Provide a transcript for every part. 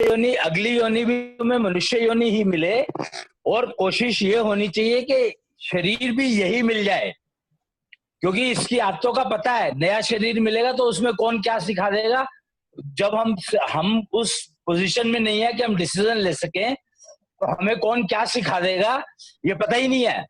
योनि, अगली योनि भी तुम्हें मनुष्य योनि ही मिले, और कोशिश ये होनी चाहिए कि शरीर भी यही मिल जाए, क्योंकि इसकी आदतों का पता है। नया शरीर मिलेगा तो उसमें कौन क्या सिखा देगा, जब हम उस पोजीशन में नहीं है कि हम डिसीजन ले सकें, तो हमें कौन क्या सिखा देगा ये पता ही नहीं है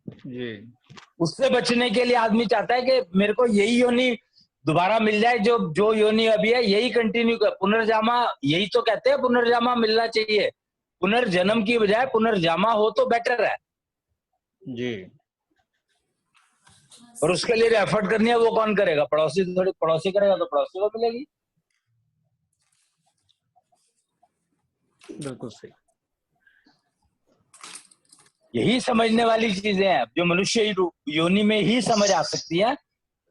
जी। उससे बचने के लिए आदमी चाहता है कि मेरे को यही योनि दोबारा मिल जाए, जो योनि अभी है यही कंटिन्यू कर। पुनर्जामा, यही तो कहते हैं, पुनर्जामा मिलना चाहिए। पुनर्जन्म की बजाय पुनर्जामा हो तो बेटर है जी। और उसके लिए एफर्ट करनी है, वो कौन करेगा? पड़ोसी, थोड़ी पड़ोसी करेगा तो पड़ोसी को मिलेगी। बिल्कुल सही। यही समझने वाली चीजें हैं जो मनुष्य योनि में ही समझ आ सकती है,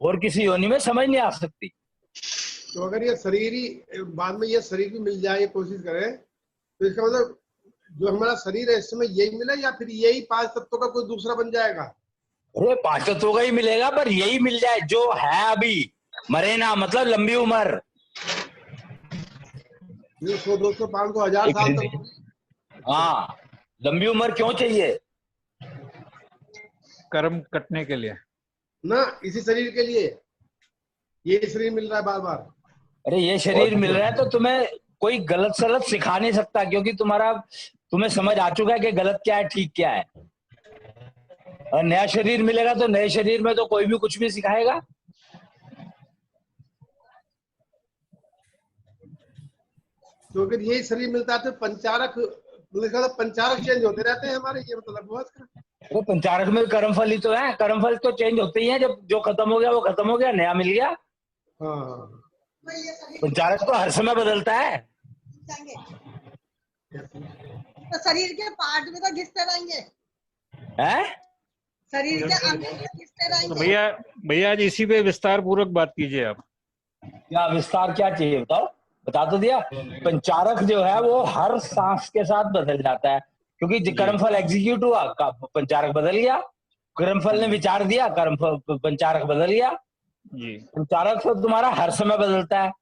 और किसी योनि में समझ नहीं आ सकती। तो अगर ये शरीर ही बाद में ये शरीर भी मिल जाए, ये कोशिश करें, तो इसका मतलब जो हमारा शरीर है इस समय यही मिला, या फिर यही 5 तत्वों का कोई दूसरा बन जाएगा? अरे 5 तत्वों का ही मिलेगा, पर यही मिल जाए जो है अभी। मरे ना मतलब लंबी उम्र, 100, 200, 500, 1000 साल तक। हाँ, लंबी उम्र क्यों चाहिए? कर्म कटने के लिए ना, इसी शरीर के लिए ये शरीर मिल रहा है बार बार। अरे ये शरीर मिल रहा है तो तुम्हें कोई गलत सलत सिखा नहीं सकता, क्योंकि तुम्हें समझ आ चुका है कि गलत क्या है, ठीक क्या है। और नया शरीर मिलेगा तो नए शरीर में तो कोई भी कुछ भी सिखाएगा। तो अगर यही शरीर मिलता है तो पंचारक, पंचारक चेंज होते रहते हैं हमारे, ये मतलब हुआ इसका। वो पंचारक में कर्मफल ही तो है, कर्मफल तो चेंज होते ही हैं। जब जो खत्म हो गया वो खत्म हो गया, नया मिल गया। हाँ, पंचारक तो हर समय बदलता है। तो शरीर के पार्ट भी तो घिसते रहेंगे, हैं? शरीर के अंग भी तो घिसते तो रहेंगे। भैया आज इसी पे विस्तार पूर्वक बात कीजिए आप। क्या विस्तार क्या चाहिए बताओ? बता तो दिया। पंचारक जो है वो हर सांस के साथ बदल जाता है, क्योंकि कर्मफल एग्जीक्यूट हुआ, पंचारक बदल गया। कर्मफल ने विचार दिया, कर्मफल, पंचारक बदल गया। जी। पंचारक तो तुम्हारा हर समय बदलता है,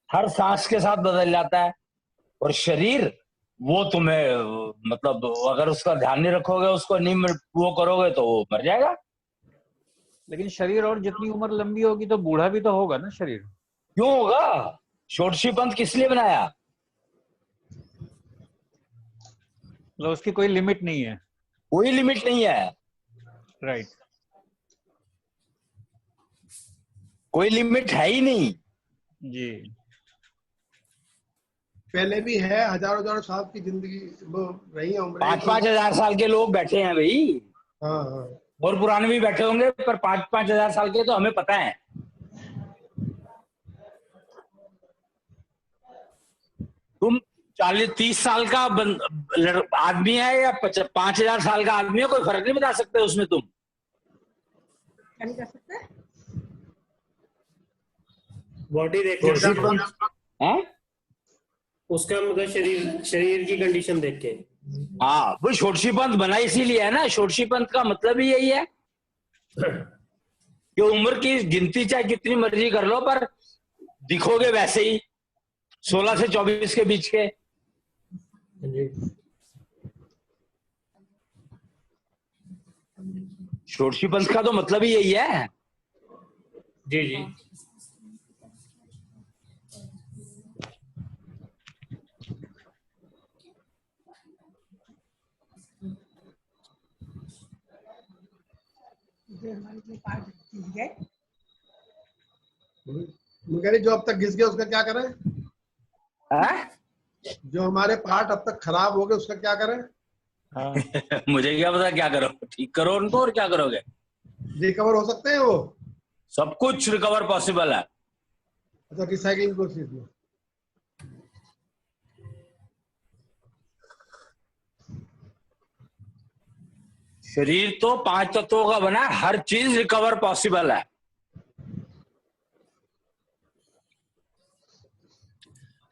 हर सांस के साथ बदल जाता है। और शरीर वो तुम्हें मतलब अगर उसका ध्यान नहीं रखोगे, उसको नहीं वो करोगे तो वो मर जाएगा। लेकिन शरीर और जितनी उम्र लंबी होगी तो बूढ़ा भी तो होगा ना शरीर। क्यों होगा? षोडशी पंथ किस लिए बनाया? मतलब उसकी कोई लिमिट नहीं है। कोई लिमिट नहीं है। राइट। कोई लिमिट है ही नहीं। जी। पहले भी है, हजारों साल की जिंदगी वो रही है उम्र। 5-5 हजार साल के लोग बैठे हैं भाई। हाँ हाँ। और पुराने भी बैठे होंगे, पर 5-5 हजार साल के तो हमें पता है। तुम 40-30 साल का आदमी है या 5,000 साल का आदमी है, कोई फर्क नहीं बता सकते उसमें तुम। क्या नहीं कर सकते? बॉडी देख षोडशी के, पंथ है उसका मतलब शरीर की कंडीशन देख के। हाँ, वो षोडशी पंथ बना इसीलिए है ना। षोडशी पंथ का मतलब ही यही है कि उम्र की गिनती चाहे कितनी मर्जी कर लो, पर दिखोगे वैसे ही 16 से 24 के बीच के। षोडशी पंथ का तो मतलब ही यही है। जी जी। जो अब तक घिस गया उसका क्या करें? है? जो हमारे पार्ट अब तक खराब हो गए उसका क्या करें? हाँ। मुझे क्या पता क्या करो, ठीक करो उनको, और क्या करोगे? रिकवर हो सकते हैं वो? सब कुछ रिकवर पॉसिबल है। अच्छा, रिसाइकलिंग प्रोसेस में। शरीर तो 5 तत्वों का बना है, हर चीज रिकवर पॉसिबल है।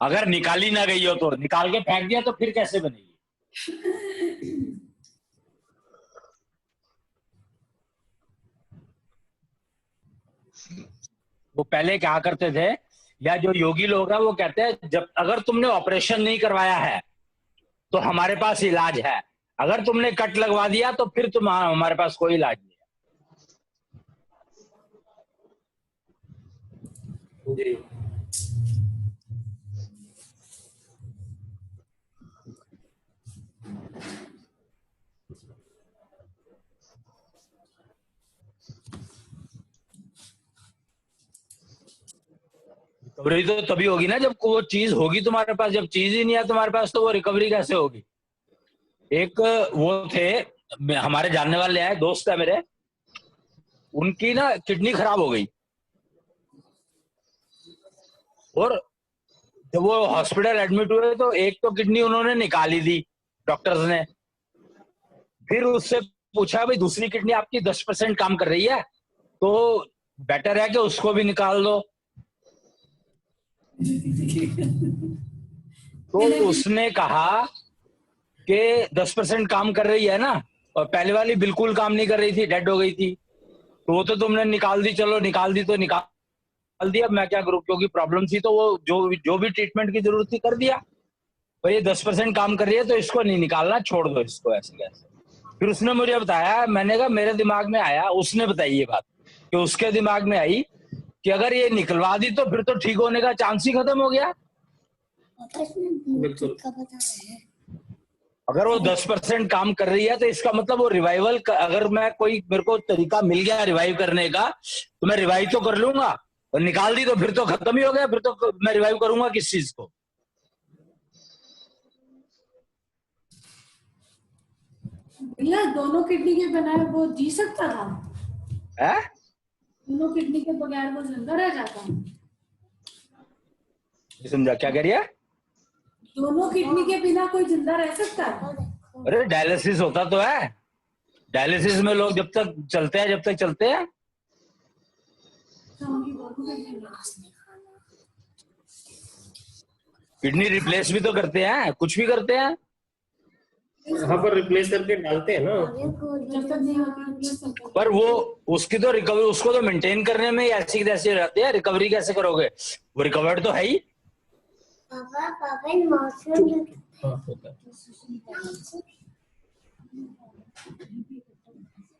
अगर निकाली ना गई हो तो, निकाल के फेंक दिया तो फिर कैसे बनेगी? वो पहले क्या करते थे, या जो योगी लोग हैं वो कहते हैं जब अगर तुमने ऑपरेशन नहीं करवाया है तो हमारे पास इलाज है, अगर तुमने कट लगवा दिया तो फिर तुम हमारे पास कोई इलाज नहीं है। जी। रिकवरी तो तभी होगी ना जब वो चीज होगी तुम्हारे पास, जब चीज ही नहीं है तुम्हारे पास तो वो रिकवरी कैसे होगी। एक वो थे हमारे जानने वाले हैं, दोस्त है मेरे, उनकी ना किडनी खराब हो गई और जब वो हॉस्पिटल एडमिट हुए तो एक तो किडनी उन्होंने निकाली दी डॉक्टर्स ने, फिर उससे पूछा भाई दूसरी किडनी आपकी 10% काम कर रही है तो बेटर है कि उसको भी निकाल दो। तो उसने कहा कि 10% काम कर रही है ना, और पहले वाली बिल्कुल काम नहीं कर रही थी, डेड हो गई थी, तो वो तो तुमने निकाल दी, चलो निकाल दी तो निकाल दिया, अब मैं क्या करूं, क्योंकि प्रॉब्लम थी तो वो जो भी ट्रीटमेंट की जरूरत थी कर दिया। भाई ये 10% काम कर रही है तो इसको नहीं निकालना, छोड़ दो इसको ऐसे कैसे। फिर उसने मुझे बताया, मैंने कहा मेरे दिमाग में आया, उसने बताई ये बात कि उसके दिमाग में आई कि अगर ये निकलवा दी तो फिर तो ठीक होने का चांस ही खत्म हो गया। बिल्कुल। अगर वो 10% काम कर रही है तो इसका मतलब वो रिवाइवल, अगर मैं कोई मेरे को तरीका मिल गया रिवाइव करने का तो मैं रिवाइव तो कर लूंगा, और निकाल दी तो फिर तो खत्म ही हो गया, फिर तो मैं रिवाइव करूंगा किस चीज को। भैया दोनों किडनी के बिना वो जी सकता था? है दोनों किडनी के बगैर वो जिंदा रह जाता? समझा क्या कह रही है? दोनों किडनी के बिना कोई जिंदा रह सकता है? अरे डायलिसिस होता तो है, डायलिसिस में लोग जब तक चलते हैं जब तक चलते हैं। किडनी रिप्लेस भी तो करते हैं, कुछ भी करते हैं। हाँ पर रिप्लेस करके डालते हैं ना। जब तक नहीं होती पर वो उसकी तो रिकवरी, उसको तो मेंटेन करने में ही ऐसी तैसी रहती है, रिकवरी कैसे करोगे, वो रिकवर्ड तो है ही।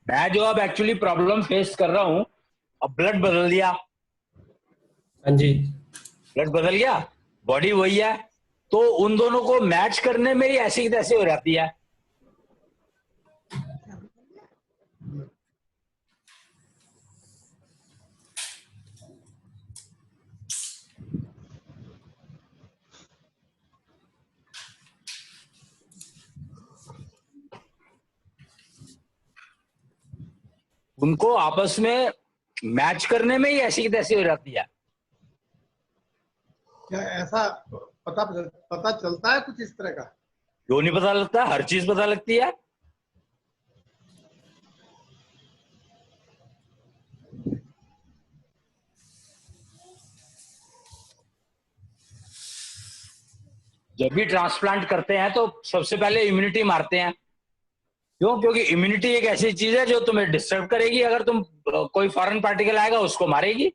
मैं जो अब एक्चुअली प्रॉब्लम फेस कर रहा हूँ, अब ब्लड बदल दिया, हाँ जी। ब्लड बदल गया, बॉडी वही है, तो उन दोनों को मैच करने में ही ऐसी तैसी हो जाती है। उनको आपस में मैच करने में ही ऐसी तैसी हो जाती है। क्या ऐसा पता चलता है कुछ इस तरह का? क्यों नहीं पता लगता, हर चीज पता लगती है। जब भी ट्रांसप्लांट करते हैं तो सबसे पहले इम्यूनिटी मारते हैं। क्यों? क्योंकि इम्यूनिटी एक ऐसी चीज है जो तुम्हें डिस्टर्ब करेगी, अगर तुम कोई फॉरेन पार्टिकल आएगा उसको मारेगी।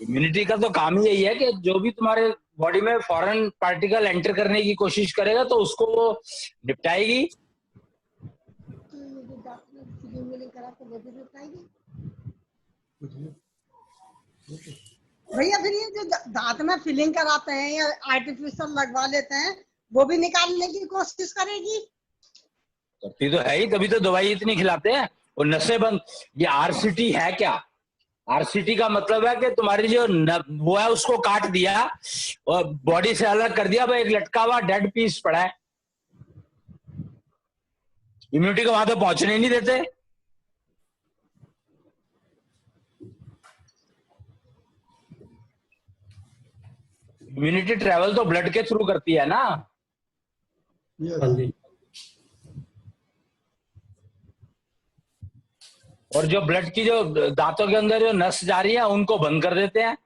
इम्यूनिटी का तो काम ही यही है कि जो भी तुम्हारे बॉडी में फॉरेन पार्टिकल एंटर करने की कोशिश करेगा तो उसको वो निपटाएगी। भैया फिर ये जो दांत में फिलिंग कराते हैं या आर्टिफिशियल लगवा लेते हैं, वो भी निकालने की कोशिश करेगी? करती तो है ही, तभी तो दवाई इतनी खिलाते हैं। और नसें बंद, ये आरसीटी है क्या? आरसीटी का मतलब है कि तुम्हारी जो वो है उसको काट दिया और बॉडी से अलग कर दिया, भाई एक लटका हुआ डेड पीस पड़ा है, इम्यूनिटी को वहां तो पहुंचने ही नहीं देते। इम्यूनिटी ट्रेवल तो ब्लड के थ्रू करती है ना। हाँ जी। और जो ब्लड की जो दांतों के अंदर जो नस जा रही है उनको बंद कर देते हैं।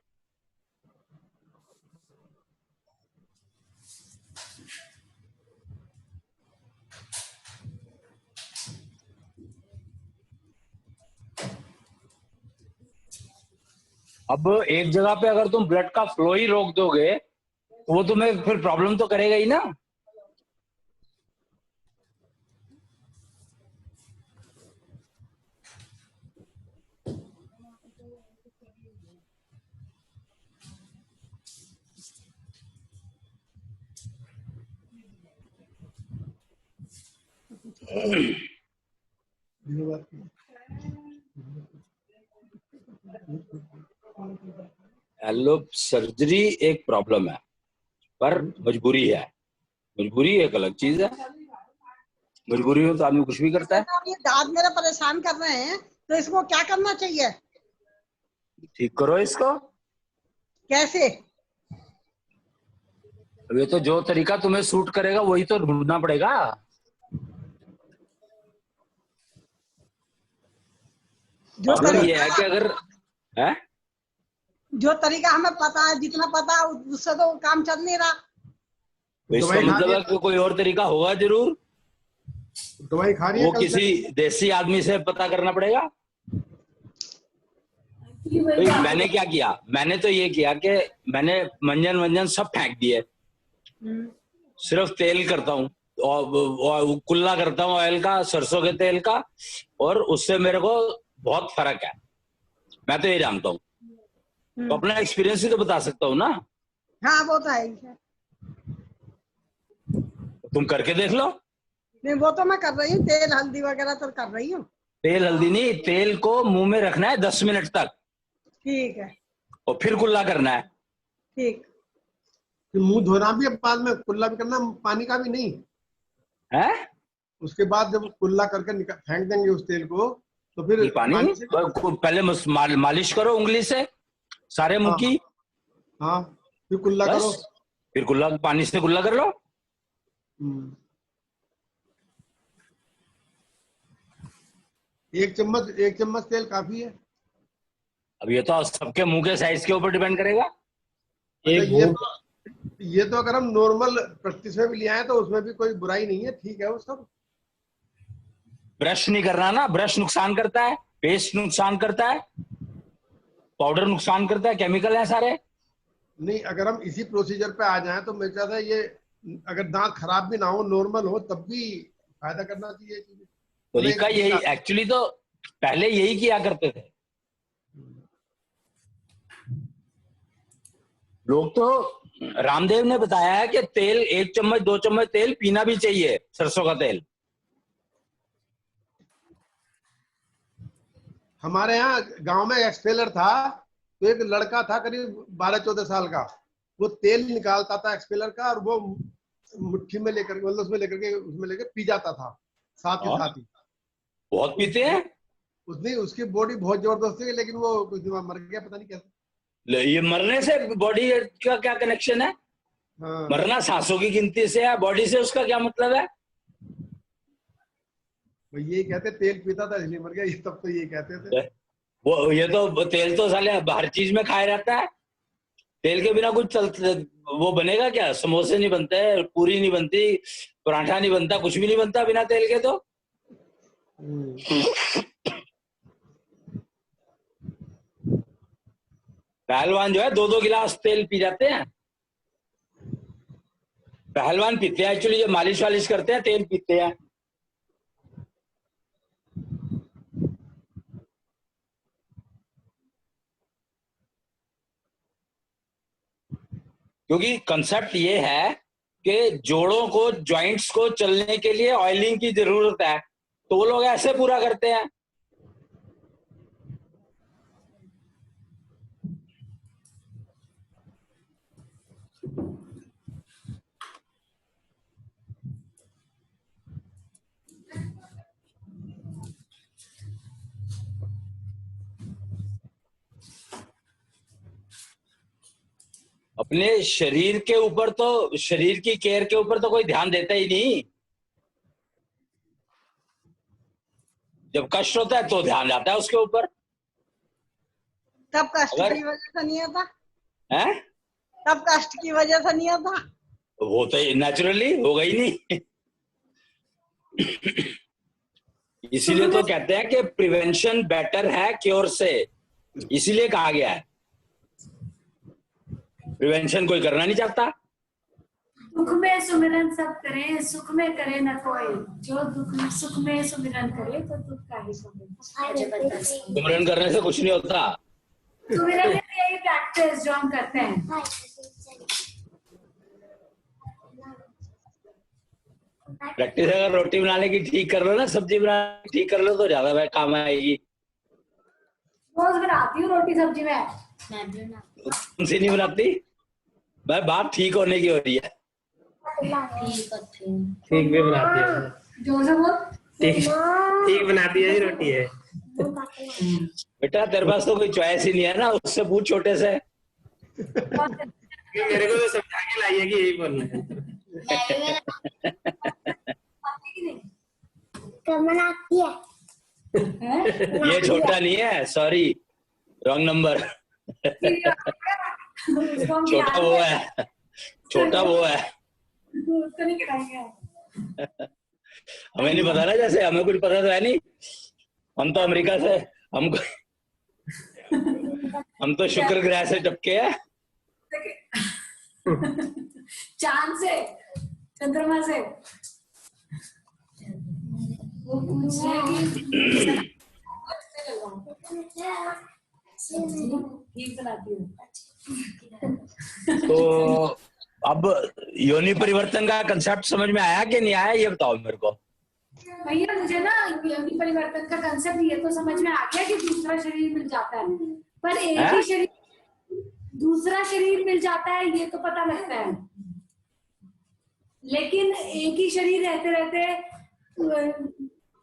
अब एक जगह पे अगर तुम ब्लड का फ्लो ही रोक दोगे तो वो तुम्हें फिर प्रॉब्लम तो करेगा ही ना। एलोप सर्जरी एक प्रॉब्लम है, पर मजबूरी है। मजबूरी एक अलग चीज है। मजबूरी में तो आदमी कुछ भी करता है। ये दांत मेरा परेशान कर रहे हैं, तो इसको क्या करना चाहिए? ठीक करो इसको। कैसे? अब ये तो जो तरीका तुम्हें सूट करेगा वही तो ढूंढना पड़ेगा। जो प्रॉब्लम ये तरीका है कि अगर है जो तरीका हमें पता है, जितना पता है उससे तो काम चल नहीं रहा। तो इसका दवाई खा मतलब रही है कि कोई और तरीका होगा जरूर। दवाई खा रही है वो कल से? किसी देसी आदमी से पता करना पड़ेगा। Actually वही तो बात मैंने है। क्या किया, मैंने तो ये किया कि मैंने मंजन वंजन सब फेंक दिए, सिर्फ तेल करता हूँ और कुल्ला करता हूँ ऑयल का, सरसों के तेल का, और उससे मेरे को बहुत फर्क है। मैं तो ये जानता हूँ, तो अपना एक्सपीरियंस ही तो बता सकता हूँ ना। हाँ वो तो है ही है। तुम करके देख लो। नहीं वो तो मैं कर रही हूँ, तेल हल्दी वगैरह तो कर रही हूँ। तेल हल्दी नहीं, तेल को मुंह में रखना है 10 मिनट तक ठीक है। और फिर कुल्ला करना है। ठीक। फिर मुंह धोना भी है बाद में, कुल्ला भी करना, पानी का भी नहीं है उसके बाद जब कुल्ला करके फेंक देंगे उस तेल को, तो फिर ये पानी से पहले मालिश करो उंगली से सारे मुंह की, हाँ फिर कुल्ला करो। बस फिर कुल्ला पानी से कुल्ला कर लो। हम्म। एक चम्मच तेल काफी है। अब ये तो सबके मुंह के साइज के ऊपर डिपेंड करेगा। अच्छा, एक ये तो अगर हम नॉर्मल प्रैक्टिस में भी ले आए तो उसमें भी कोई बुराई नहीं है, ठीक है वो सब। ब्रश नहीं करना ना, ब्रश नुकसान करता है, पेस्ट नुकसान करता है, पाउडर नुकसान करता है, केमिकल है सारे। नहीं, अगर हम इसी प्रोसीजर पे आ जाएं तो मेरे ख्याल से ये अगर दांत खराब भी ना हो, नॉर्मल हो, तब भी फायदा करना चाहिए। तरीका यही, एक्चुअली तो पहले यही किया करते थे लोग। तो रामदेव ने बताया है कि तेल 1 चम्मच 2 चम्मच तेल पीना भी चाहिए, सरसों का तेल। हमारे यहाँ गांव में एक्सपेलर था, तो एक लड़का था करीब 12-14 साल का, वो तेल निकालता था एक्सपेलर का, और वो मुट्ठी में लेकर, मतलब उसमें लेकर पी जाता था साथ के साथ ही। बहुत पीते हैं। उसने, उसकी बॉडी बहुत जबरदस्त थी, लेकिन वो कुछ दिन बाद मर गया, पता नहीं कैसे। ये मरने से बॉडी का क्या कनेक्शन है? हाँ, मरना सांसों की गिनती से है, बॉडी से उसका क्या मतलब है? वो यही कहते तेल पीता था इसलिए मर गया, ये तब तो ये कहते थे। वो ये तो तेल तो साले हर चीज में खाया रहता है। तेल के बिना कुछ वो बनेगा क्या? समोसे नहीं बनते, पूरी नहीं बनती, पराठा नहीं बनता, कुछ भी नहीं बनता बिना तेल के। तो पहलवान जो है 2-2 गिलास तेल पी जाते हैं। पहलवान पीते हैं एक्चुअली, जो मालिश वालिश करते हैं तेल पीते हैं। क्योंकि कंसेप्ट ये है कि जोड़ों को, जॉइंट्स को चलने के लिए ऑयलिंग की जरूरत है, तो वो लोग ऐसे पूरा करते हैं। अपने शरीर के ऊपर तो, शरीर की केयर के ऊपर तो कोई ध्यान देता ही नहीं। जब कष्ट होता है तो ध्यान जाता है उसके ऊपर। तब कष्ट अगर की वजह से नहीं आता, है तब कष्ट की वजह से नहीं आता। वो तो नेचुरली होगा ही नहीं। इसीलिए तो कहते हैं कि प्रिवेंशन बेटर है क्योर से, इसीलिए कहा गया है। प्रिवेंशन कोई करना नहीं चाहता। दुख में सुमिरन सब करें, सुख में करे न कोई। जो दुख सुख में सुमिरन करे तो दुख का ही सुमिरन। सुमिरन करने से कुछ नहीं होता। सुमिरन यही प्रैक्टिस जो हम करते हैं। प्रैक्टिस अगर रोटी बनाने की ठीक कर लो ना, सब्जी बनाने की ठीक कर लो तो ज्यादा काम आएगी। रोज बनाती हूँ रोटी सब्जी में। तुमसे नहीं बनाती? भाई बात ठीक होने की हो रही है। ठीक भी बनाती है। जो से बोल। ठीक बनाती है, रोटी है। बेटा तेरे पास तो कोई चॉइस ही नहीं है ना, उससे पूछ छोटे से। मेरे को तो समझा के लाई है कि यही बोलना है। बनाती है। ये छोटा नहीं है, सॉरी रॉन्ग नंबर। छोटा वो है, छोटा वो है। उसको नहीं खिलाएंगे। हमें नहीं पता ना, जैसे हमें कुछ पता तो है नहीं। हम तो अमेरिका से, हम तो शुक्र ग्रह से टपके हैं। चांद से, चंद्रमा से। वो पूछ रहे कि ठीक बनाती हूँ। तो अब योनि परिवर्तन का कंसेप्ट समझ में आया कि नहीं आया, ये बताओ मेरे को। भैया मुझे ना योनि परिवर्तन का कंसेप्ट ये तो समझ में आ गया कि दूसरा शरीर मिल जाता है, पर एक ही शरीर, दूसरा शरीर मिल जाता है ये तो पता लगता है, लेकिन एक ही शरीर रहते रहते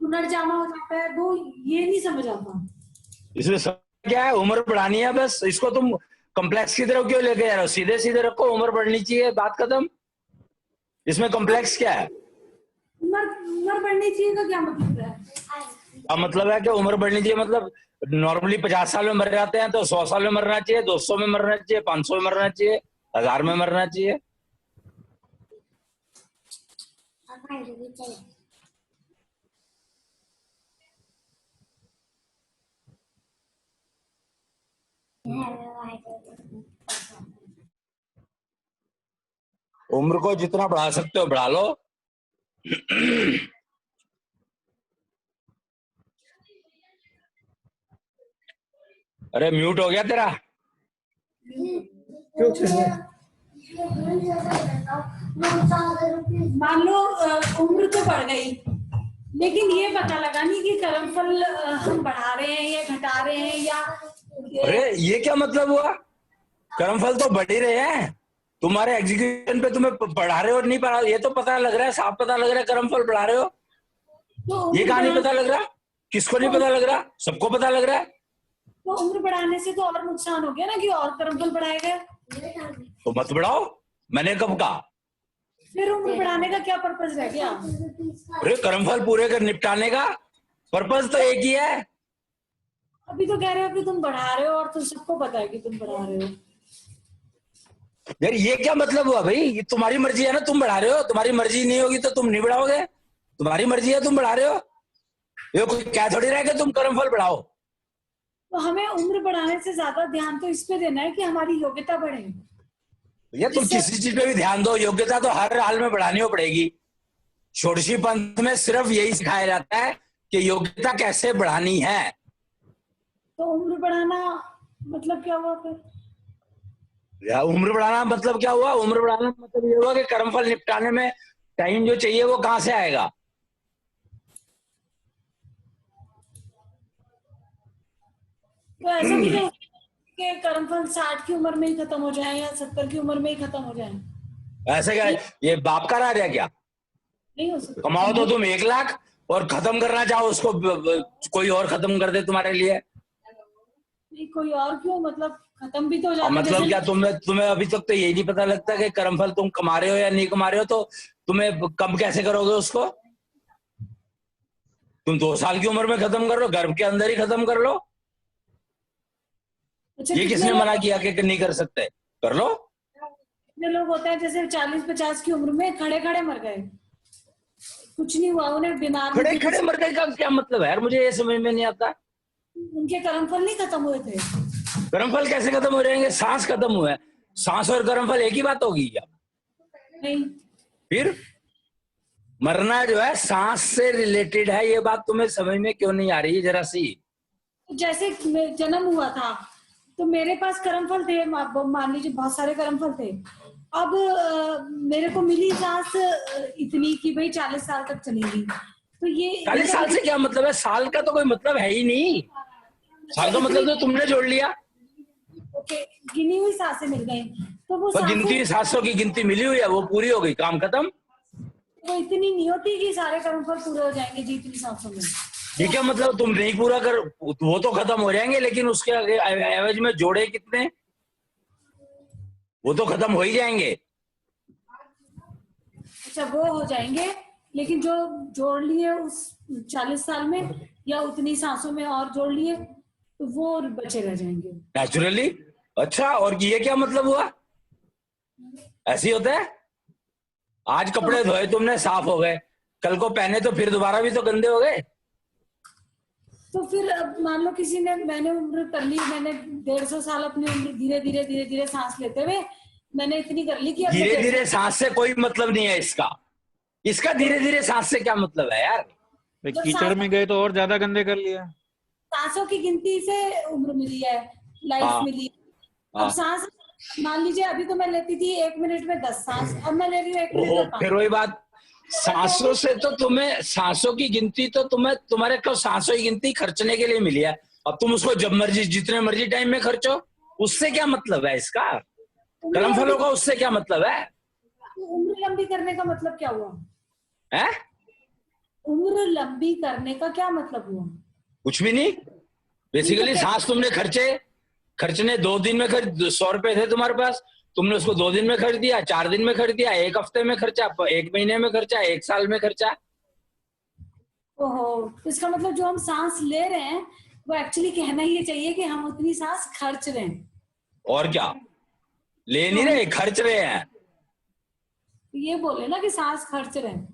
पुनर्जन्म हो जाता है, वो ये नहीं समझ आता। इसमें क्या है, उम्र बढ़ानी है बस। इसको तुम कॉम्प्लेक्स की तरफ क्यों लेके जा रहे हो? सीधे सीधे रखो, उम्र बढ़नी चाहिए, बात खत्म। इसमें कॉम्प्लेक्स क्या है? उम्र बढ़नी चाहिए का क्या मतलब है? अब मतलब है कि उम्र बढ़नी चाहिए मतलब नॉर्मली 50 साल में मर जाते हैं, तो 100 साल में मरना चाहिए, 200 में मरना चाहिए, 500 में मरना चाहिए, 1000 में मरना चाहिए। उम्र को जितना बढ़ा सकते हो बढ़ा लो। अरे म्यूट हो गया तेरा? मान लो उम्र तो बढ़ गई, लेकिन ये पता लगा नहीं कि कर्मफल हम बढ़ा रहे हैं या घटा रहे हैं या। अरे ये क्या मतलब हुआ? कर्मफल तो बढ़ ही रहे हैं, तुम्हारे एग्जीक्यूशन पे तुम्हें बढ़ा रहे हो नहीं बढ़ा, ये तो पता लग रहा है, साफ पता लग रहा है कर्मफल बढ़ा रहे हो। तो ये कहाँ नहीं पता लग रहा? किसको नहीं पता लग रहा? सबको पता लग रहा है। तो उम्र बढ़ाने से तो और नुकसान हो गया ना कि और कर्मफल बढ़ाए गए। तो मत बढ़ाओ, मैंने कब कहा? फिर उम्र बढ़ाने का क्या पर्पज रह गया? अरे कर्मफल पूरे कर निपटाने का पर्पज तो एक ही है। अभी तो कह रहे हो कि तुम बढ़ा रहे हो और तो सबको पता है कि तुम बढ़ा रहे हो। यार ये क्या मतलब हुआ भाई? ये तुम्हारी मर्जी है ना, तुम बढ़ा रहे हो। तुम्हारी मर्जी नहीं होगी तो तुम नहीं बढ़ाओगे। तुम्हारी मर्जी है, तुम बढ़ा रहे हो। ये कोई क्या थोड़ी रहा है कि तुम कर्मफल बढ़ाओ। तो हमें उम्र बढ़ाने से ज्यादा ध्यान तो इस पे देना है कि हमारी योग्यता बढ़े। भैया तुम किसी चीज पे भी ध्यान दो, योग्यता तो हर हाल में बढ़ानी हो पड़ेगी। षोडशी पंथ में सिर्फ यही सिखाया जाता है कि योग्यता कैसे बढ़ानी है। तो उम्र बढ़ाना मतलब क्या हुआ फिर? या उम्र बढ़ाना मतलब क्या हुआ? उम्र बढ़ाना मतलब ये हुआ कि कर्मफल निपटाने में टाइम जो चाहिए वो कहां से आएगा? तो ऐसा भी नहीं कि कर्मफल 60 की उम्र में ही खत्म हो जाए या 70 की उम्र में ही खत्म हो जाए। ऐसे क्या ये बाप का राज है क्या? नहीं हो सकता। कमाओ तो तुम 1 लाख और खत्म करना चाहो उसको कोई और खत्म कर दे तुम्हारे लिए। नहीं कोई और क्यों, मतलब खत्म भी तो हो जाए। मतलब क्या तुम्हें अभी तक तो यही नहीं पता लगता कि कर्मफल तुम कमा रहे हो या नहीं कमा रहे हो, तो तुम्हें कम कैसे करोगे उसको? तुम 2 साल की उम्र में खत्म कर लो, गर्भ के अंदर ही खत्म कर लो। अच्छा, ये किसने मना किया कि नहीं कर सकते? कर लो। कितने लोग होते हैं जैसे 40-50 की उम्र में खड़े खड़े मर गए, कुछ नहीं हुआ उन्हें, बीमार खड़े खड़े मर गए का क्या मतलब है यार? मुझे ये समझ में नहीं आता। उनके कर्मफल नहीं खत्म हुए थे। कर्मफल कैसे खत्म हो जाएंगे? सांस खत्म हुआ है, सांस और कर्मफल एक ही बात होगी क्या? नहीं, फिर मरना जो है सांस से रिलेटेड है, ये बात तुम्हें समझ में क्यों नहीं आ रही है जरा सी? जैसे जन्म हुआ था तो मेरे पास कर्मफल थे, मान लीजिए बहुत सारे कर्मफल थे। अब मेरे को मिली सांस इतनी कि भाई 40 साल तक चलेगी, तो ये 40 साल से क्या मतलब है? साल का तो कोई मतलब है ही नहीं। साल का मतलब तो तुमने जोड़ लिया। ओके, गिनी हुई सांसें मिल गई, तो वो तो गिनती, सांसों की गिनती मिली हुई है, वो पूरी हो गई, काम खत्म। वो इतनी नहीं होती कि सारे कर्मफल पूरे हो जाएंगे जी इतनी सांसों में। ये क्या मतलब? तुम नहीं पूरा कर, वो तो खत्म हो जाएंगे, लेकिन उसके एवज में जोड़े कितने? वो तो खत्म हो ही जाएंगे। अच्छा, वो हो जाएंगे, लेकिन जो जोड़ लिए उस 40 साल में या उतनी सांसों में और जोड़ लिए तो वो बचे रह जाएंगे नेचुरली। अच्छा, और ये क्या मतलब हुआ? ऐसे ही होता है? आज कपड़े धोए तुमने, साफ हो गए, कल को पहने तो फिर दोबारा भी तो गंदे हो गए। तो फिर अब मान लो किसी ने, मैंने उम्र कर ली, मैंने 150 साल अपनी उम्र धीरे धीरे धीरे धीरे सांस लेते हुए मैंने इतनी कर ली कि धीरे धीरे सांस से कोई मतलब नहीं है इसका। इसका धीरे धीरे सांस से क्या मतलब है यार? कीचड़ में गए तो और ज्यादा गंदे कर लिया। सांसों की गिनती से उम्र मिली है, लाइफ मिली। अब सांस मान लीजिए अभी तो मैं लेती थी 1 मिनट में 10 सांस, अब मैं ले रही हूँ 1 मिनट में 5। फिर वही बात, सांसों से तो तुम्हें, सांसों की गिनती तो तुम्हें, तुम्हारे को सांसों की गिनती खर्चने के लिए मिली है। अब तुम उसको जब मर्जी, जितने मर्जी टाइम में खर्चो, उससे क्या मतलब है इसका? कर्मफलों का उससे क्या मतलब है? उम्र लंबी करने का मतलब क्या हुआ है? उम्र लंबी करने का क्या मतलब हुआ? कुछ भी नहीं। बेसिकली सांस तुमने खर्चने 2 दिन में 100 रुपए थे तुम्हारे पास, तुमने उसको 2 दिन में खर्च दिया, 4 दिन में खर्च दिया, 1 हफ्ते में खर्चा, 1 महीने में खर्चा, 1 साल में खर्चा। ओहो, इसका मतलब जो हम सांस ले रहे हैं वो एक्चुअली कहना ये चाहिए कि हम उतनी सांस खर्च रहे हैं। और क्या, ले नहीं रहे, खर्च रहे हैं। ये बोले ना कि सांस खर्च रहे हैं,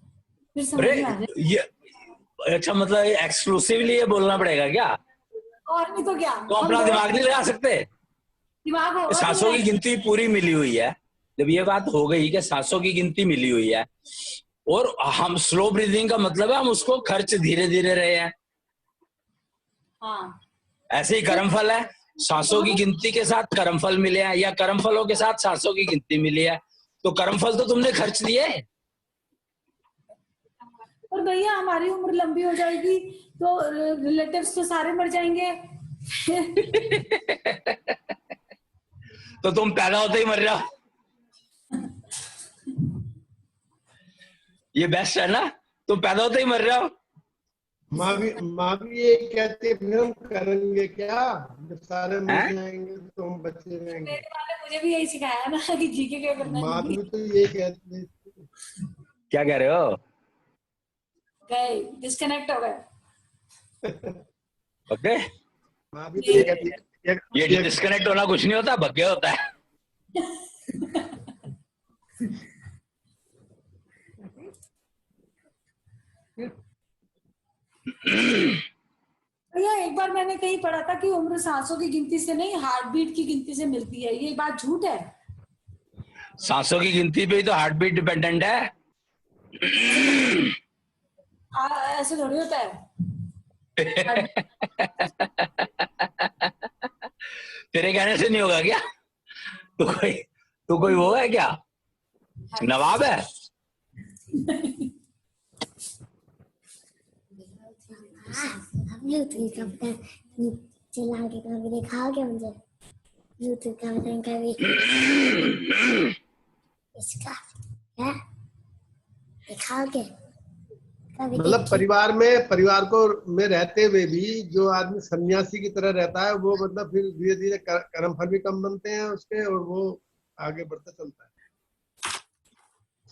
फिर समझ में आ जाए। ये अच्छा, मतलब एक्सक्लूसिवली ये बोलना पड़ेगा क्या? और नहीं तो क्या, तो अपना दिमाग नहीं लगा सकते? दिमाग होगा सांसों की गिनती पूरी मिली हुई है। जब ये बात हो गई कि सांसों की गिनती मिली हुई है और हम स्लो ब्रीदिंग का मतलब है हम उसको खर्च धीरे धीरे रहे हैं। हाँ, ऐसे ही कर्मफल है, सांसों की गिनती के साथ कर्मफल मिले हैं, या कर्मफलों के साथ सांसों की गिनती मिली है, तो कर्मफल तो तुमने खर्च दिए। और भैया हमारी उम्र लंबी हो जाएगी तो रिलेटिव्स तो सारे मर जाएंगे। तो तुम पैदा होते ही मर जाओ, ये बेस्ट है ना? तुम पैदा होते ही मर जाओ। माँ भी ये कहते हैं, फिर हम करेंगे क्या जब सारे मर जाएंगे तो हम बचे रहेंगे। मेरे माँ ने मुझे भी यही सिखाया ना कि जी के क्या करना है। माँ भी तो ये कहते हैं। क्या कह रहे हो? गए, डिस्कनेक्ट हो गए। ओके, माँ भी तो ये कहती है। ये डिस्कनेक्ट होना कुछ नहीं होता, भग्य होता है। भैया एक बार मैंने कहीं पढ़ा था कि उम्र सांसों की गिनती से नहीं, हार्ट बीट की गिनती से मिलती है। ये बात झूठ है? सांसों की गिनती पे ही तो हार्ट बीट डिपेंडेंट है। ऐसे थोड़ी होता है। तेरे कहने से नहीं होगा क्या? तू कोई वो है क्या, नवाब है? ब्लूटूथ का बटन चला के कभी दिखाओगे मुझे? ब्लूटूथ का बटन कभी इसका है दिखाओगे? मतलब परिवार में रहते हुए भी जो आदमी सन्यासी की तरह रहता है वो मतलब फिर धीरे धीरे कर्मफल भी कम बनते हैं उसके, और वो आगे बढ़ता चलता है।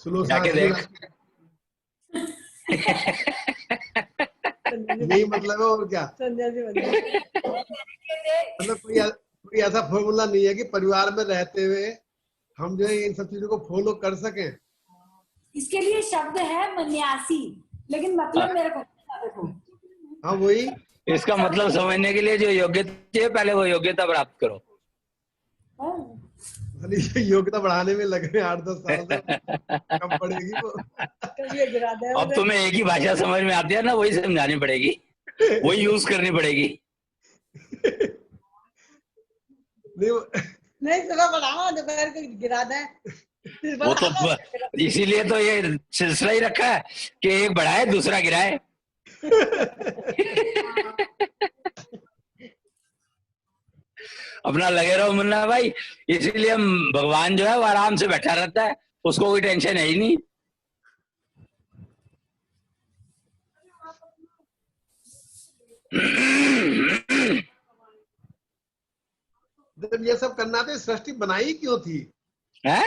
स्लो यही मतलब है, और क्या। मतलब कोई ऐसा फॉर्मूला नहीं है कि परिवार में रहते हुए हम जो है इन सब चीजों को फॉलो कर सकें। इसके लिए शब्द है मन्यासी, लेकिन मतलब मेरे को देखो। हाँ वही, इसका मतलब समझने के लिए जो योग्यता है, पहले वो योग्यता प्राप्त करो। ये योग्यता बढ़ाने में लगे 8-10 साल से, कब पड़ेगी वो। कभी ये गिरा दे अब तुम्हें एक ही भाषा समझ में आती है ना, वही समझानी पड़ेगी, वही यूज करनी पड़ेगी। नहीं नहीं थोड़ा बढ़ाओ, दोपहर को गिरा दे। वो तो इसीलिए तो ये सिलसिला ही रखा है कि एक बढ़ाए दूसरा गिराए। अपना लगे रहो मुन्ना भाई, इसीलिए भगवान जो है वो आराम से बैठा रहता है, उसको कोई टेंशन है ही नहीं। जब ये सब करना था, सृष्टि बनाई क्यों थी? है?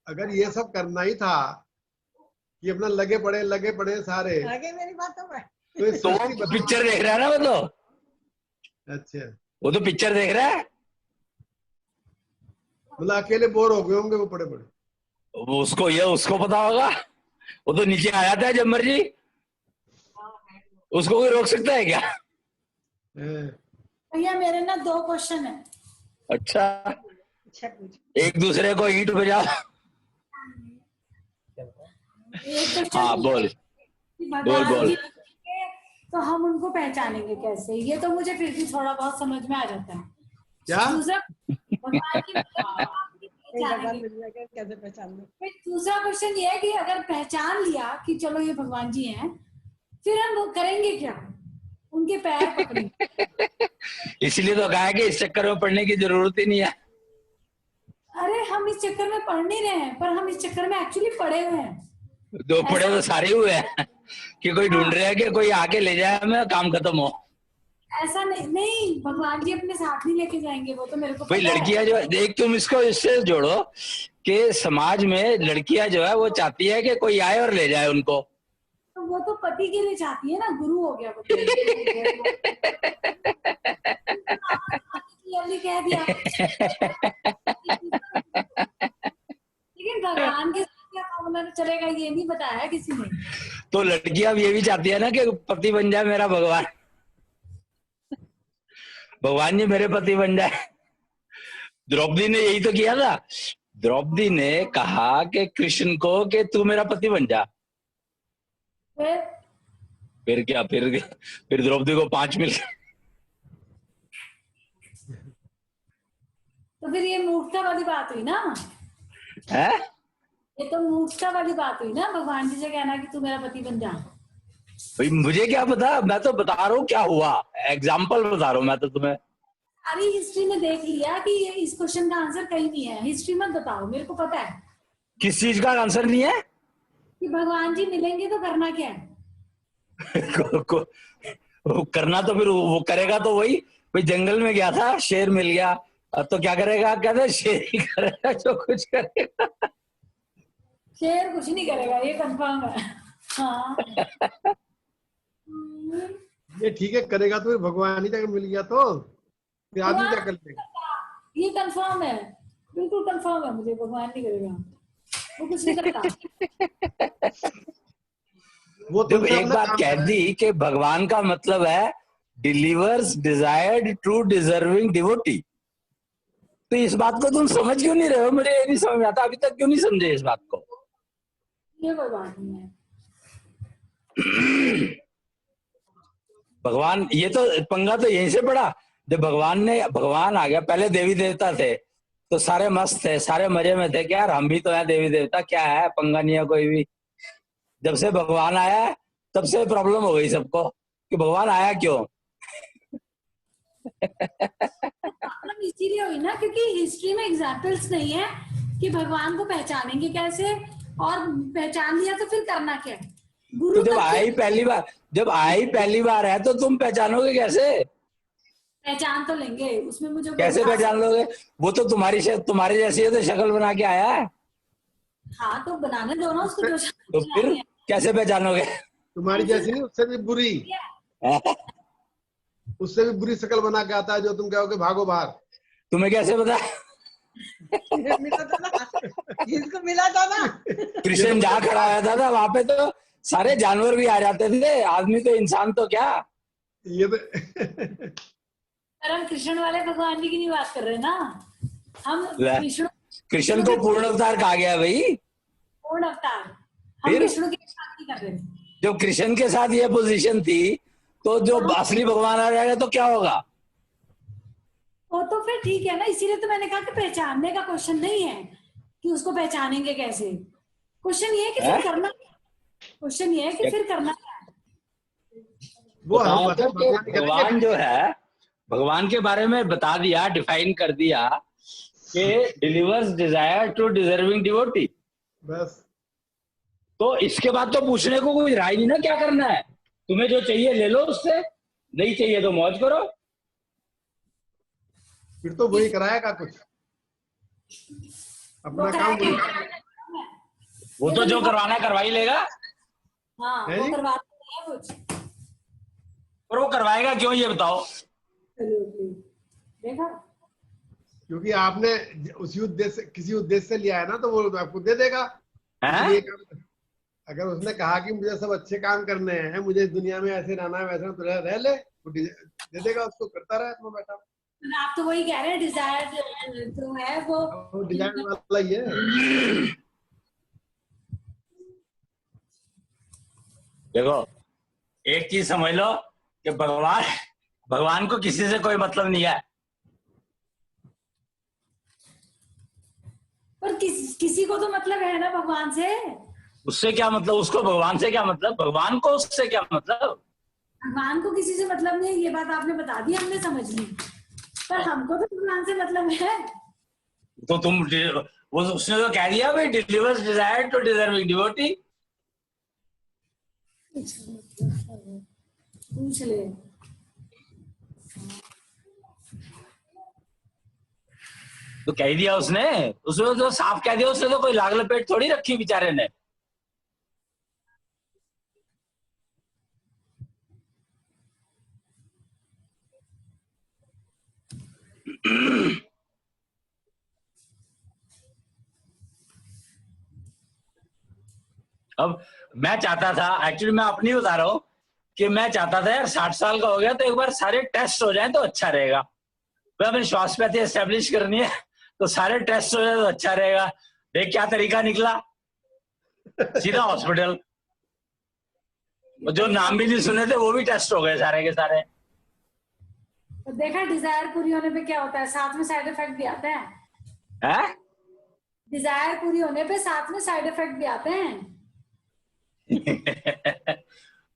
अगर ये सब करना ही था कि अपना लगे पड़े सारे, आगे मेरी बात तो तो ये तो सृष्टि वो पिक्चर देख रहा है ना, वो तो अच्छा, वो तो पिक्चर देख रहा है। मतलब अकेले बोर हो गए होंगे वो पड़े। वो उसको पता होगा, वो तो नीचे आ जाता है जब मर्जी, उसको कोई रोक सकता है क्या? भैया मेरे ना 2 क्वेश्चन है। अच्छा, अच्छा पूछ। एक दूसरे को ईंट बजाओ। एक क्वेश्चन हाँ बोल। भगवान बोल। जी तो हम उनको पहचानेंगे कैसे? ये तो मुझे फिर भी थोड़ा बहुत समझ में आ जाता है। क्या? दूसरा भगवान की भगवान मिल जाएगा, कैसे पहचान लो? फिर दूसरा क्वेश्चन ये है कि अगर पहचान लिया कि चलो ये भगवान जी हैं, फिर हम वो करेंगे क्या? उनके पैर पकड़ेंगे। इसलिए तो कहा है कि इस चक्कर में पढ़ने की जरूरत ही नहीं है। अरे हम इस चक्कर में पढ़ नहीं रहे हैं, पर हम इस चक्कर में एक्चुअली पढ़े हुए हैं। दो पढ़े तो सारे हुए हैं कि कोई ढूंढ रहा है कि कोई आके ले जाए हमें, काम खत्म हो। ऐसा नहीं, भगवान जी अपने साथ नहीं लेके जाएंगे, वो तो मेरे को भाई पता है। लड़कियां जो देख, तुम इसको इससे जोड़ो कि समाज में लड़कियां जो है वो चाहती है कि कोई आए और ले जाए उनको। तो वो तो पति के लिए चाहती है ना, गुरु हो गया वो तो। क्लियरली कह दिया। लेकिन भगवान के साथ क्या मामला चलेगा ये नहीं बताया किसी ने। तो लड़कियां ये भी चाहती है ना कि पति बन जाए मेरा भगवान, भगवान जी मेरे पति बन जाए। द्रौपदी ने यही तो किया था। द्रौपदी ने कहा कि कृष्ण को कि तू मेरा पति बन जा। फिर क्या, फिर द्रौपदी को 5 मिल गए। तो फिर ये मूर्खता वाली बात हुई ना, है? ये तो मूर्खता वाली बात हुई ना, भगवान जी से कहना कि तू मेरा पति बन जा। भाई मुझे क्या पता, मैं तो बता रहा हूँ क्या हुआ, एग्जाम्पल बता रहा हूँ मैं तो तुम्हें। सारी हिस्ट्री में देख लिया कि ये इस क्वेश्चन का आंसर कहीं नहीं है। हिस्ट्री मत बताओ, मेरे को पता है किस चीज का आंसर नहीं है। कि भगवान जी मिलेंगे तो करना क्या है। वो करना तो फिर वो करेगा तो वही, भाई जंगल में गया था, शेर मिल गया, अब तो क्या करेगा? कहते शेर ही करेगा जो कुछ करेगा। शेर कुछ नहीं करेगा, ये कंफर्म है। हाँ। ये ठीक है, करेगा तो फिर भगवान ही जाकर मिल गया तो फिर आदमी क्या कर लेगा? ये कंफर्म है, बिल्कुल कंफर्म है मुझे, भगवान नहीं करेगा, वो कुछ नहीं करता। वो जब तुमसे एक अपना बात काम कह करे। दी कि भगवान का मतलब है delivers desired true deserving devotee, तो इस बात को तुम समझ क्यों नहीं रहे हो? मुझे ये नहीं समझ में आता, अभी तक क्यों नहीं समझे इस बात को? ये कोई बात नहीं है। भगवान, ये तो पंगा तो यहीं से पड़ा जब भगवान आ गया। पहले देवी देवता थे तो सारे मस्त थे, सारे मजे में थे कि यार हम भी तो हैं देवी देवता, क्या है, पंगा नहीं है कोई भी। जब से भगवान आया तब से प्रॉब्लम हो गई सबको कि भगवान आया क्यों। प्रॉब्लम इसीलिए हुई ना क्योंकि हिस्ट्री में एग्जाम्पल्स नहीं है कि भगवान को पहचानेंगे कैसे, और पहचान लिया तो फिर करना क्या है। गुरु तो जब तक आई पहली बार है तो तुम पहचानोगे कैसे? पहचान तो लेंगे, उसमें मुझे कोई कैसे खास- पहचान लोगे? वो तो तुम्हारी जैसी है तो शक्ल बना के आया है, हाँ तो बनाने दो ना उसको जो तो फिर कैसे पहचानोगे? तुम्हारी जैसी नहीं, उससे भी बुरी, उससे भी बुरी शक्ल बना के आता है जो तुम कहोगे भागो बाहर। तुम्हें कैसे पता? मिला था ना, इसको मिला था ना। कृष्ण जहाँ खड़ा हुआ था वहां पे तो सारे जानवर भी आ जाते थे, आदमी तो इंसान तो क्या। ये तो पर हम कृष्ण वाले भगवान जी की नहीं बात कर रहे ना, हम ले। विष्णु कृष्ण को पूर्ण अवतार कहा गया भाई। पूर्ण अवतार, हम फिर? विष्णु की भक्ति कर रहे थे। जब कृष्ण के साथ ये पोजीशन थी तो जो असली भगवान आ जाएगा तो क्या होगा? वो तो फिर ठीक है ना, इसीलिए तो मैंने कहा कि पहचानने का क्वेश्चन नहीं है कि उसको पहचानेंगे कैसे। क्वेश्चन ये है कि फिर करना, क्वेश्चन ये है कि फिर करना क्या है। वो हम बताया तो कि भगवान जो है, भगवान के बारे में बता दिया, डिफाइन कर दिया कि delivers desire to deserving devotee. बस तो इसके बाद तो पूछने को कोई राय नहीं ना, क्या करना है? तुम्हें जो चाहिए ले लो उससे, नहीं चाहिए तो मौज करो। फिर तो वही कराएगा कुछ, अपना काम वही। वो तो जो करवाना करवा ही लेगा, हाँ है वो जी? करवाते हैं कुछ। पर वो करवाएगा क्यों ये बताओ? देखा, क्योंकि आपने उसी उद्देश्य से, किसी उद्देश्य से लिया है ना, तो वो आपको दे देगा। हैं? इसलिए अगर उसने कहा कि मुझे सब अच्छे काम करने हैं, मुझे इस दुनिया में ऐसे रहना है वैसे, तो रह ले, वो दे देगा उसको, करता रहे अपना बैठा। आप तो वही कह रहे हैं, डिजायर जो है वो डिजाइन वाला ही है। देखो एक चीज समझ लो कि भगवान को किसी से कोई मतलब नहीं है। पर किसी को तो मतलब है ना भगवान से। उससे क्या मतलब? उसको भगवान से क्या मतलब? भगवान को उससे क्या मतलब? भगवान को किसी से मतलब नहीं है, ये बात आपने बता दी, हमने समझ ली। पर हमको तो भगवान से मतलब है। तो तुम वो उसने तो कह दिया भाई, delivers desire to deserving devotee. पूछ ले। तो कह दिया उसने, उसने तो साफ कह दिया, उसने तो कोई लाग लपेट थोड़ी रखी बेचारे ने। अब मैं चाहता था, एक्चुअली मैं अपनी बता रहा हूं कि मैं चाहता था यार 60 साल का हो गया तो एक बार सारे टेस्ट हो जाएं तो अच्छा रहेगा। मैं अपनी श्वासपैथी एस्टेब्लिश करनी है तो सारे टेस्ट हो जाए तो अच्छा रहेगा। देख क्या तरीका निकला, सीधा हॉस्पिटल। जो नाम भी नहीं सुने थे वो भी टेस्ट हो गए सारे के सारे। तो देखा, डिजायर पूरी होने पे क्या होता है, साथ में साइड इफेक्ट भी आते हैं। हैं? डिजायर पूरी होने पे साथ में साइड इफेक्ट भी आते हैं।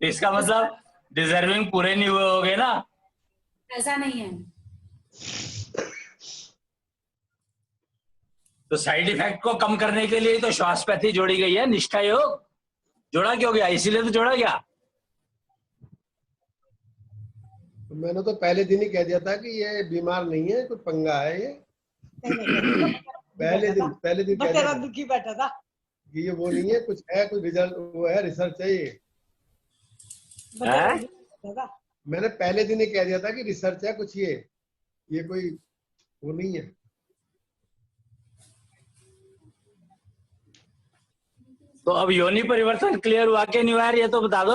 इसका मतलब डिजर्विंग पूरे नहीं हुए होगे ना? ऐसा नहीं है। तो साइड इफेक्ट को कम करने के लिए तो श्वासपैथी जोड़ी गई है, निष्ठा योग जोड़ा क्यों गया? इसीलिए तो जोड़ा गया। तो मैंने तो पहले दिन ही कह दिया था कि ये बीमार नहीं है, कुछ पंगा है ये। पहले दिन कह दिया था दुखी बैठा था कि ये वो नहीं है, कुछ है, कुछ रिजल्ट वो है, रिसर्च है ये। मैंने पहले दिन ही कह दिया था कि रिसर्च है कुछ, ये कोई वो नहीं है। तो अब योनि परिवर्तन क्लियर हुआ कि नहीं हुआ ये तो बता दो।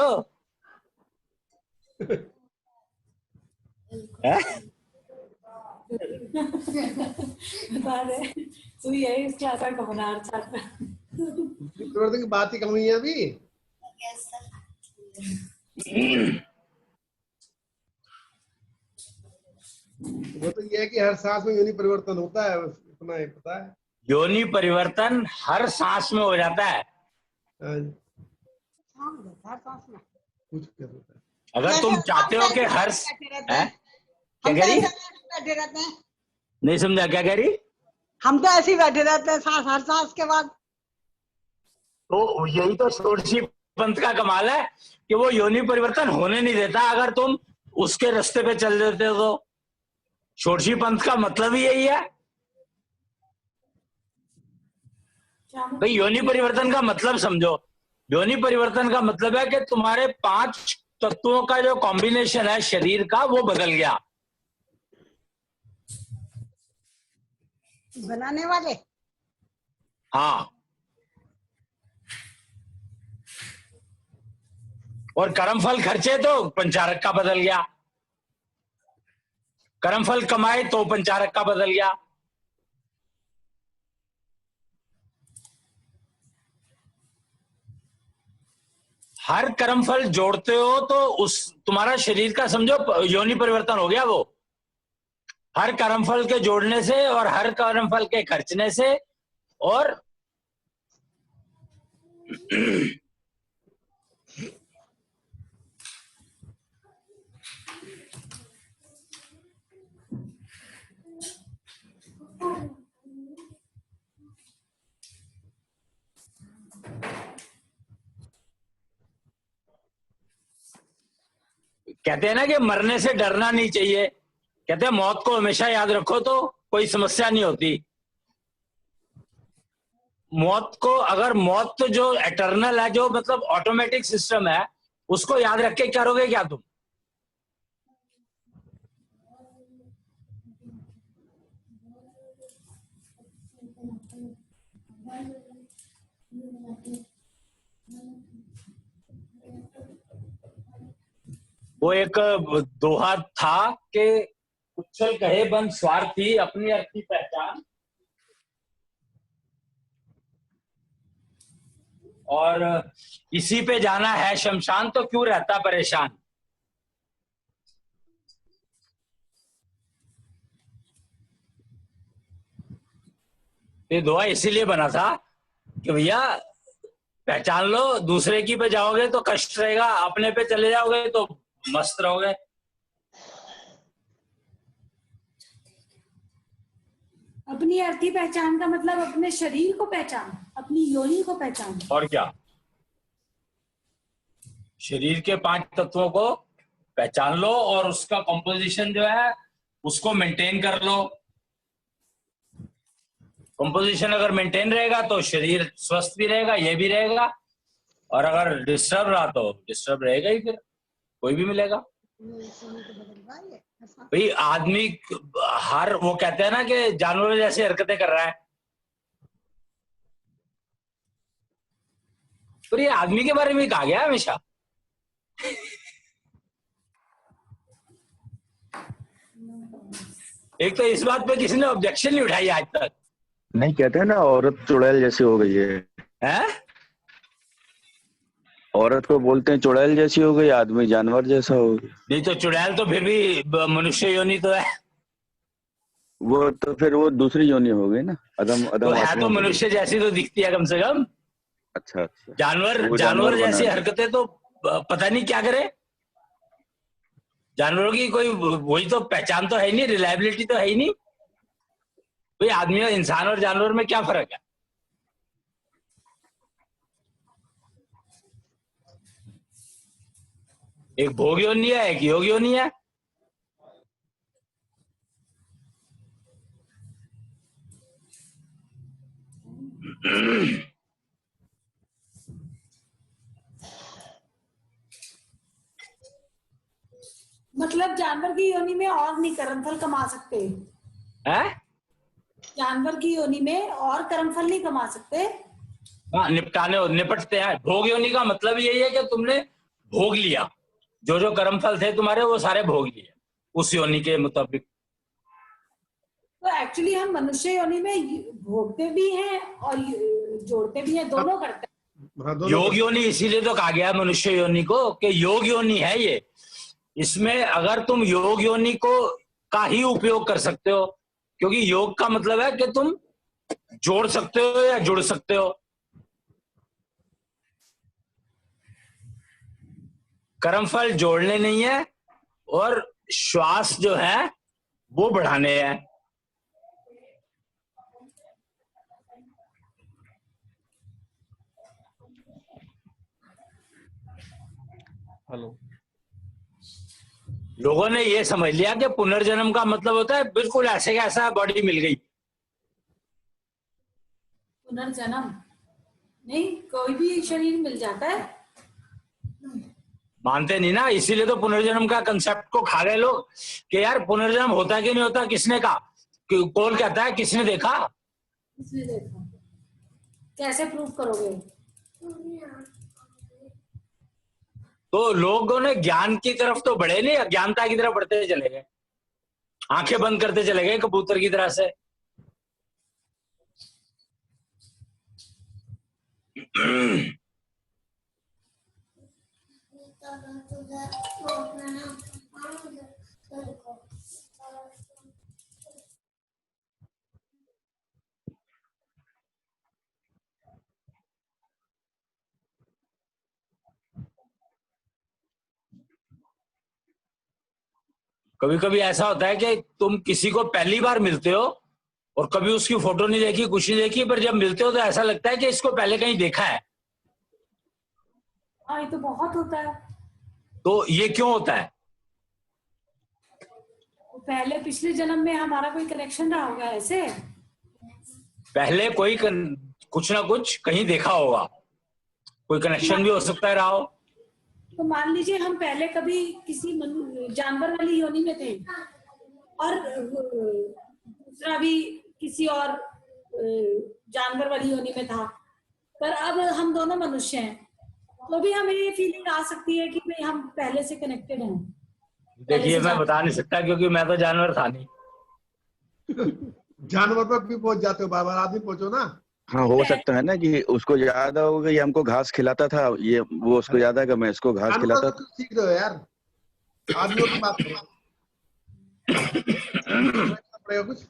बता दे, तू यही इस क्लास का बनार छात्र। परिवर्तन की बात ही कम हुई है अभी। वो तो ये है कि हर सांस में योनि परिवर्तन होता है, इतना ही पता है। योनि परिवर्तन हर सांस में हो जाता है। हाँ जी। कुछ क्या होता है। अगर तुम चाहते हो कि हर क्या कह रही? बैठे रहते हैं, नहीं समझा, क्या कह रही? हम तो ऐसे ही बैठे रहते हैं सांस हर सांस के बाद। तो यही तो षोडशी पंथ का कमाल है कि वो योनि परिवर्तन होने नहीं देता अगर तुम उसके रास्ते पे चल देते हो तो। षोडशी पंथ का मतलब ही यही है भाई। योनि परिवर्तन का मतलब समझो। योनि परिवर्तन का मतलब है कि तुम्हारे 5 तत्वों का जो कॉम्बिनेशन है शरीर का वो बदल गया। बनाने वाले। हाँ, और कर्मफल खर्चे तो पंचारक का बदल गया। कर्मफल कमाए तो पंचारक का बदल गया। हर कर्मफल जोड़ते हो तो उस तुम्हारा शरीर का समझो योनि परिवर्तन हो गया। वो हर कर्मफल के जोड़ने से और हर कर्मफल के खर्चने से और कहते हैं ना कि मरने से डरना नहीं चाहिए। कहते हैं मौत को हमेशा याद रखो तो कोई समस्या नहीं होती। मौत को, अगर मौत तो जो एटर्नल है, जो मतलब ऑटोमेटिक सिस्टम है, उसको याद रख के करोगे क्या तुम? वो एक दोहा था कि उच्छल कहे बन स्वार्थी अपनी अर्थी पहचान, और इसी पे जाना है शमशान तो क्यों रहता परेशान। ये दोहा इसीलिए बना था कि भैया पहचान लो, दूसरे की पे जाओगे तो कष्ट रहेगा, अपने पे चले जाओगे तो मस्त रहोगे। अपनी अर्थी पहचान का मतलब अपने शरीर को पहचान, अपनी योनि को पहचान। और क्या, शरीर के 5 तत्वों को पहचान लो और उसका कंपोजिशन जो है उसको मेंटेन कर लो। कंपोजिशन अगर मेंटेन रहेगा तो शरीर स्वस्थ भी रहेगा, ये भी रहेगा, और अगर डिस्टर्ब रहा तो डिस्टर्ब रहेगा ही, फिर कोई भी मिलेगा। भाई आदमी हर, वो कहते हैं ना कि जानवर जैसी हरकतें कर रहा है, पर ये आदमी के बारे में कहा गया हमेशा। एक तो इस बात पे किसी ने ऑब्जेक्शन नहीं उठाई आज तक। नहीं, कहते हैं ना औरत चुड़ैल जैसी हो गई है। हैं? औरत को बोलते हैं चुड़ैल जैसी हो गई, आदमी जानवर जैसा हो गया। नहीं तो चुड़ैल तो फिर भी मनुष्य योनि तो है। वो तो फिर वो दूसरी योनि हो गई ना, अदम तो अदम है आत्मा तो हो गई। मनुष्य जैसी तो दिखती है कम से कम। अच्छा अच्छा। जानवर वो जानवर बना जैसी दिया। हरकतें तो पता नहीं क्या करे। जानवरों की कोई वही तो पहचान तो है ही नहीं, रिलायबिलिटी तो है ही नहीं। भाई आदमी और इंसान और जानवर में क्या फर्क है? एक भोग योनि है, एक योग योनि है। मतलब जानवर की योनि में और नहीं कर्मफल कमा सकते, हैं? जानवर की योनि में और कर्मफल नहीं कमा सकते। हाँ, निपटते हैं। भोग योनि का मतलब यही है कि तुमने भोग लिया, जो जो कर्मफल थे तुम्हारे वो सारे भोग लिए उस योनि के मुताबिक। तो एक्चुअली हम मनुष्य योनि में भोगते भी हैं और जोड़ते भी हैं, दोनों करते हैं। हाँ, दोनों योग योनि इसीलिए तो कहा गया है मनुष्य योनि को कि योग योनि है ये। इसमें अगर तुम योग योनि को का ही उपयोग कर सकते हो, क्योंकि योग का मतलब है कि तुम जोड़ सकते हो या जुड़ सकते हो। कर्मफल जोड़ने नहीं है और श्वास जो है वो बढ़ाने हैं। हेलो। लोगों ने ये समझ लिया कि पुनर्जन्म का मतलब होता है बिल्कुल ऐसे कैसा बॉडी मिल गई। पुनर्जन्म नहीं, कोई भी शरीर मिल जाता है। मानते नहीं ना, इसीलिए तो पुनर्जन्म का कंसेप्ट को खा गए लोग कि यार पुनर्जन्म होता है कि नहीं होता, किसने कहा, कौन कहता है, किसने देखा। इसलिए देखो कैसे प्रूव करोगे। तो लोगों ने ज्ञान की तरफ तो बढ़े नहीं, अज्ञानता की तरफ बढ़ते चले गए, आंखें बंद करते चले गए कबूतर की तरह से। कभी कभी ऐसा होता है कि तुम किसी को पहली बार मिलते हो और कभी उसकी फोटो नहीं देखी, कुछ नहीं देखी, पर जब मिलते हो तो ऐसा लगता है कि इसको पहले कहीं देखा है। हाँ, ये तो बहुत होता है। तो ये क्यों होता है? पहले पिछले जन्म में हमारा कोई कनेक्शन रहा होगा ऐसे। पहले कोई कुछ ना कुछ कहीं देखा होगा, कोई कनेक्शन भी हो सकता है रहा हो। तो मान लीजिए हम पहले कभी किसी जानवर वाली योनि में थे और दूसरा भी किसी और जानवर वाली योनि में था, पर अब हम दोनों मनुष्य हैं, तो भी हमें ये फीलिंग आ सकती है कि भाई हम पहले से कनेक्टेड हैं। देखिए मैं बता नहीं सकता क्योंकि मैं तो जानवर था नहीं। जानवर पर भी पहुंच जाते हो, बार बार आदमी पहुंचो ना। हाँ, हो सकता है ना कि उसको याद होगा ये हमको घास खिलाता था, ये वो उसको याद है कि मैं इसको घास खिलाता था। सीख रहे हो यार, आदमियों की बात करो। कुछ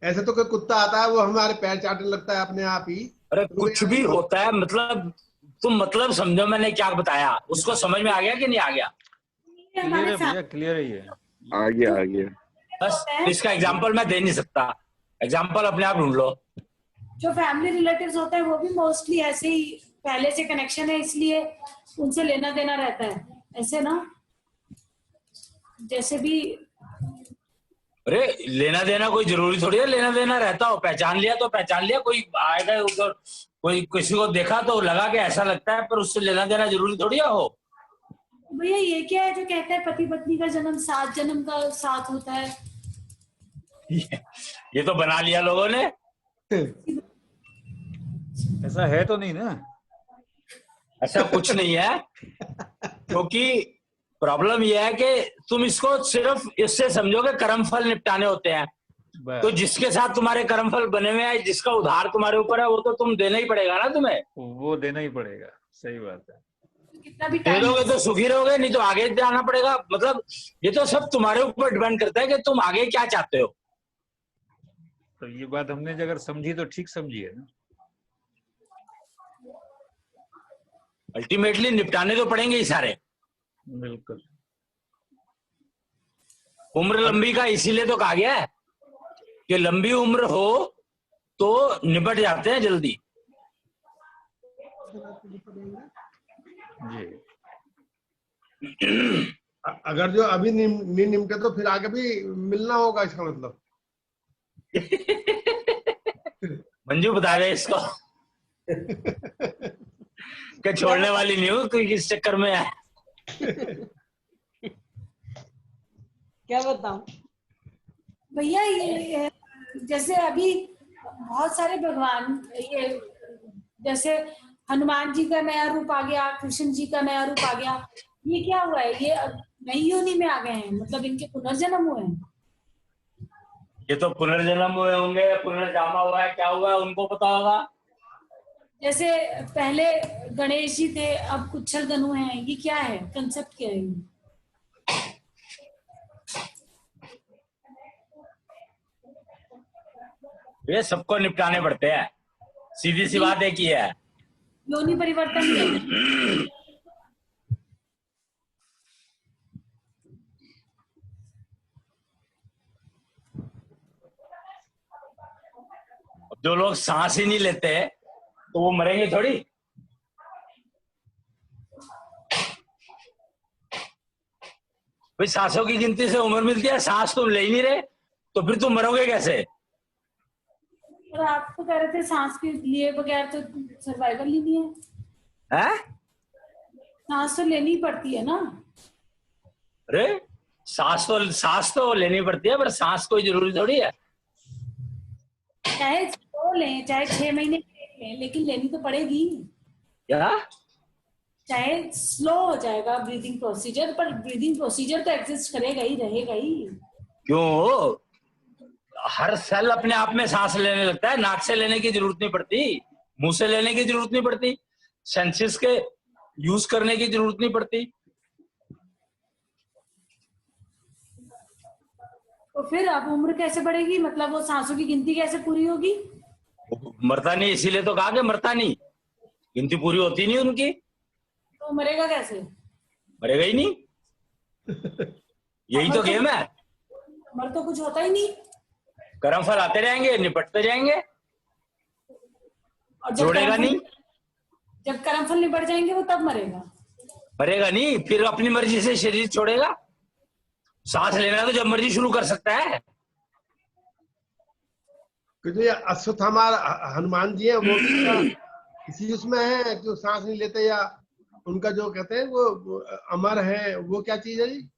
ऐसे तो कोई कुत्ता आता है वो हमारे पैर चाटने लगता है अपने आप ही। अरे कुछ भी होता है, मतलब तुम मतलब समझो मैंने क्या बताया, उसको समझ में आ गया कि नहीं आ गया? क्लियर है भैया, क्लियर है ये। आ गया। बस इसका एग्जांपल मैं दे नहीं सकता, एग्जांपल अपने आप ढूंढ लो। जो फैमिली रिलेटिव्स होते हैं वो भी मोस्टली ऐसे ही पहले से कनेक्शन है, इसलिए उनसे लेना देना रहता है ऐसे ना, जैसे भी। अरे लेना देना कोई जरूरी थोड़ी है लेना देना रहता हो, पहचान लिया तो पहचान लिया, कोई आएगा उधर, कोई किसी को देखा तो लगा कि ऐसा लगता है, पर उससे लेना देना जरूरी थोड़ी है हो। भैया ये क्या है जो कहता है पति पत्नी का जन्म 7 जन्म का साथ होता है? ये तो बना लिया लोगों ने। ऐसा है तो नहीं ना? ऐसा कुछ नहीं है, क्योंकि प्रॉब्लम यह है कि तुम इसको सिर्फ इससे समझोगे कर्म फल निपटाने होते हैं, तो जिसके साथ तुम्हारे कर्म फल बने हुए हैं, जिसका उधार तुम्हारे ऊपर है, वो तो तुम देना ही पड़ेगा ना तुम्हें। वो देना ही पड़ेगा, सही बात है। कितना भी दे दोगे तो सुखी रहोगे, नहीं तो आगे जाना पड़ेगा। मतलब ये तो सब तुम्हारे ऊपर डिपेंड करता है कि तुम आगे क्या चाहते हो। तो ये बात हमने अगर समझी तो ठीक समझी है ना। अल्टीमेटली निपटाने तो पड़ेंगे ही सारे। बिल्कुल। उम्र लंबी का इसीलिए तो कहा गया है कि लंबी उम्र हो तो निपट जाते हैं जल्दी। जी। अगर जो अभी नहीं निपटे तो फिर आगे भी मिलना होगा, इसका मतलब। मंजू बता रहे इसको कि छोड़ने वाली नहीं हूँ, कोई किस चक्कर में है। क्या बताऊं भैया, ये जैसे अभी बहुत सारे भगवान, ये जैसे हनुमान जी का नया रूप आ गया, कृष्ण जी का नया रूप आ गया, ये क्या हुआ है? ये नई योनि में आ गए हैं, मतलब इनके पुनर्जन्म हुए हैं। ये तो पुनर्जन्म हुए होंगे, पुनर्जामा हुआ है, क्या हुआ है उनको पता होगा। जैसे पहले गणेश जी थे, अब कुच्छल गनु हैं, ये क्या है? कंसेप्ट क्या है? ये सबको निपटाने पड़ते हैं, सीधी सी बात एक ही है। योनि परिवर्तन है। जो लोग सांस ही नहीं लेते तो वो मरेंगे थोड़ी। भाई सांसों की गिनती से उम्र मिलती है, सांस तुम ले ही नहीं रहे तो फिर तुम मरोगे कैसे? और आप तो कह रहे थे सांस के लिए बगैर तो सर्वाइवल ही नहीं है। सांस तो लेनी पड़ती है ना। अरे सांस तो लेनी पड़ती है, पर सांस कोई जरूरी थोड़ी है। चाहे 2 लें, चाहे 6 महीने लें, लेकिन लेनी तो पड़ेगी। क्या? चाहे स्लो हो जाएगा ब्रीदिंग प्रोसीजर, पर ब्रीदिंग प्रोसीजर तो एग्जिस्ट करेगा ही, रहेगा ही। क्यों? हर सेल अपने आप में सांस लेने लगता है, नाक से लेने की जरूरत नहीं पड़ती। मुंह से लेने की जरूरत नहीं पड़ती, सेंसेस के यूज करने की जरूरत नहीं पड़ती। तो फिर अब उम्र कैसे बढ़ेगी, मतलब वो सांसों की गिनती कैसे पूरी होगी? मरता नहीं, इसीलिए तो कहा कि मरता नहीं, गिनती पूरी होती नहीं उनकी। तो मरेगा कैसे? मरेगा ही नहीं, यही तो गेम है। मर तो कुछ होता ही नहीं। कर्म फल आते रहेंगे, निपटते जाएंगे, और जोड़ेगा नहीं। जब कर्म फल निपट जाएंगे वो तब मरेगा। मरेगा नहीं, फिर अपनी मर्जी से शरीर छोड़ेगा। सांस लेना तो जब मर्जी शुरू कर सकता है। क्योंकि अश्वत्थामा हनुमान जी है, वो भी क्या इसी उसमें है कि वो सांस नहीं लेते, या उनका जो कहते हैं वो अमर है, वो क्या चीज है जी?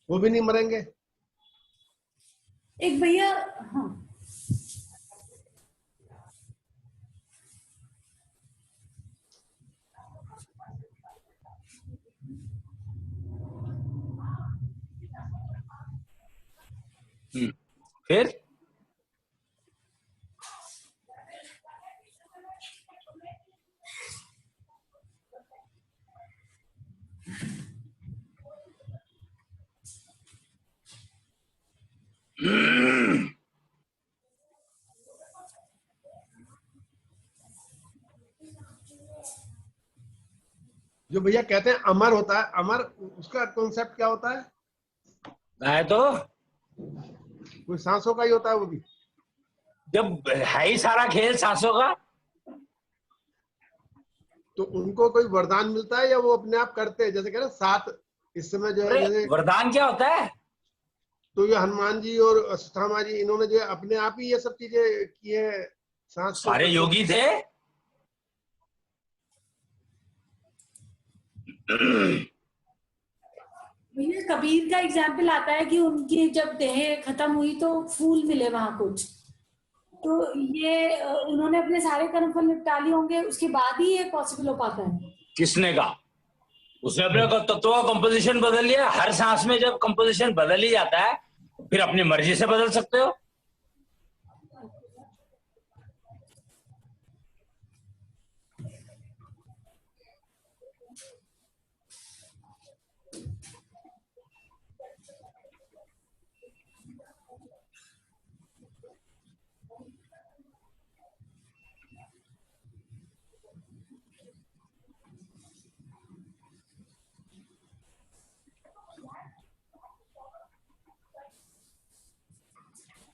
वो भी नहीं मरेंगे? एक भैया, हाँ, फिर जो भैया कहते हैं अमर होता है, अमर उसका कॉन्सेप्ट क्या होता है? है तो कोई सांसों का ही होता है वो भी? जब है ही सारा खेल सांसों का, तो उनको कोई वरदान मिलता है या वो अपने आप करते हैं? जैसे कह रहे हैं 7 इस समय जो है, जैसे वरदान क्या होता है? तो ये हनुमान जी और अश्वत्थामा जी, इन्होंने जो है अपने आप ही ये सब चीजें की है। सांस को सारे योगी थे। भैया कबीर का एग्जाम्पल आता है कि उनकी जब देह खत्म हुई तो फूल मिले वहां कुछ, तो ये उन्होंने अपने सारे कर्म फल निपटा लिए होंगे, उसके बाद ही ये पॉसिबल हो पाता है। किसने कहा? उसने अपने तत्वों का कंपोजिशन बदल लिया। हर सांस में जब कंपोजिशन बदल ही जाता है, फिर अपनी मर्जी से बदल सकते हो।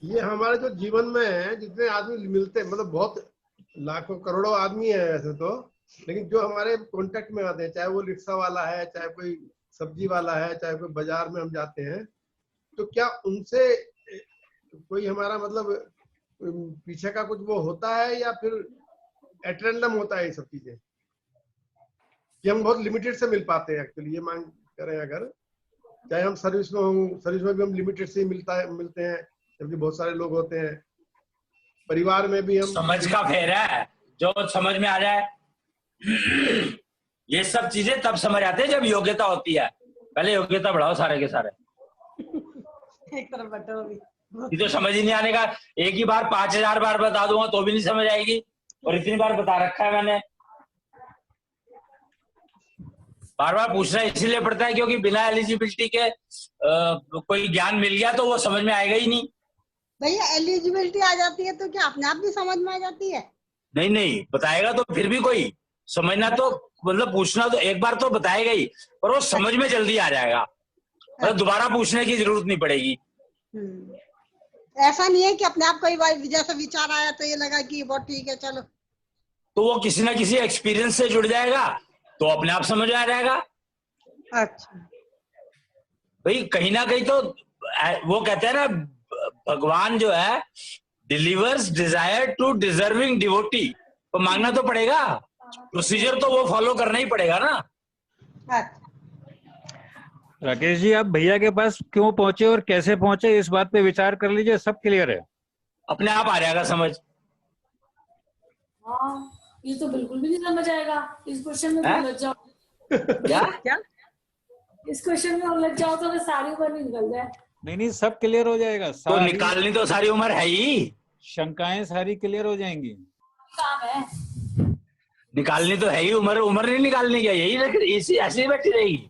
ये हमारे जो जीवन में है, जितने आदमी मिलते हैं, मतलब बहुत लाखों करोड़ों आदमी है वैसे तो, लेकिन जो हमारे कांटेक्ट में आते हैं, चाहे वो रिक्शा वाला है, चाहे कोई सब्जी वाला है, चाहे कोई बाजार में हम जाते हैं, तो क्या उनसे कोई हमारा मतलब पीछे का कुछ वो होता है, या फिर एट रैंडम होता है ये सब चीजें? कि हम बहुत लिमिटेड से मिल पाते हैं एक्चुअली, ये मांग करें अगर, चाहे हम सर्विस में हों, सर्विस में भी हम लिमिटेड से ही मिलते हैं, जबकि बहुत सारे लोग होते हैं। परिवार में भी हम, समझ का फेर है, जो समझ में आ जाए। ये सब चीजें तब समझ आते हैं जब योग्यता होती है। पहले योग्यता बढ़ाओ सारे के सारे। एक तरफ बैठो अभी। ये तो समझ ही नहीं आने का। एक ही बार 5000 बार बता दूंगा तो भी नहीं समझ आएगी, और इतनी बार बता रखा है मैंने। बार बार पूछना इसीलिए पड़ता है क्योंकि बिना एलिजिबिलिटी के कोई ज्ञान मिल गया तो वो समझ में आएगा ही नहीं। भैया एलिजिबिलिटी आ जाती है तो क्या अपने आप भी समझ में आ जाती है? नहीं नहीं, बताएगा तो फिर भी कोई समझना तो मतलब पूछना तो एक बार तो बताएगा ही, पर वो समझ में जल्दी आ जाएगा, मतलब दोबारा पूछने की जरूरत नहीं पड़ेगी। ऐसा नहीं है कि अपने आप कोई जैसा विचार आया तो ये लगा कि बहुत ठीक है चलो, तो वो किसी ना किसी एक्सपीरियंस से जुड़ जाएगा तो अपने आप समझ में आ जाएगा। अच्छा भाई कहीं ना कहीं तो वो कहते हैं ना, भगवान जो है delivers desire to deserving devotee, तो मांगना तो पड़ेगा, प्रोसीजर तो वो फॉलो करना ही पड़ेगा ना। अच्छा राकेश जी, आप भैया के पास क्यों पहुंचे और कैसे पहुंचे, इस बात पे विचार कर लीजिए, सब क्लियर है। अपने आप आ जाएगा समझ। हाँ, ये तो बिल्कुल भी नहीं समझ आएगा। इस क्वेश्चन में उलझ जाओ। क्या क्या? इस क्वेश्चन में उलझ जाओ तो सारी उम्र निकल जाए। नहीं, सब क्लियर हो जाएगा। तो निकालनी तो सारी उम्र है ही, शंकाएं सारी क्लियर हो जाएंगी। काम है। निकालनी तो है ही, उम्र उम्र नहीं निकालनी क्या, यही रख इसी ऐसे ही बैठी रहेगी।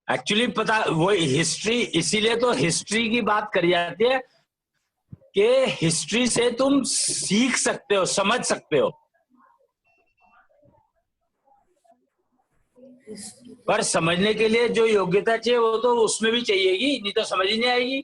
एक्चुअली पता वो हिस्ट्री, इसीलिए तो हिस्ट्री की बात करी जाती है कि हिस्ट्री से तुम सीख सकते हो, समझ सकते हो, पर समझने के लिए जो योग्यता चाहिए वो तो उसमें भी चाहिएगी, नहीं तो समझ ही नहीं आएगी।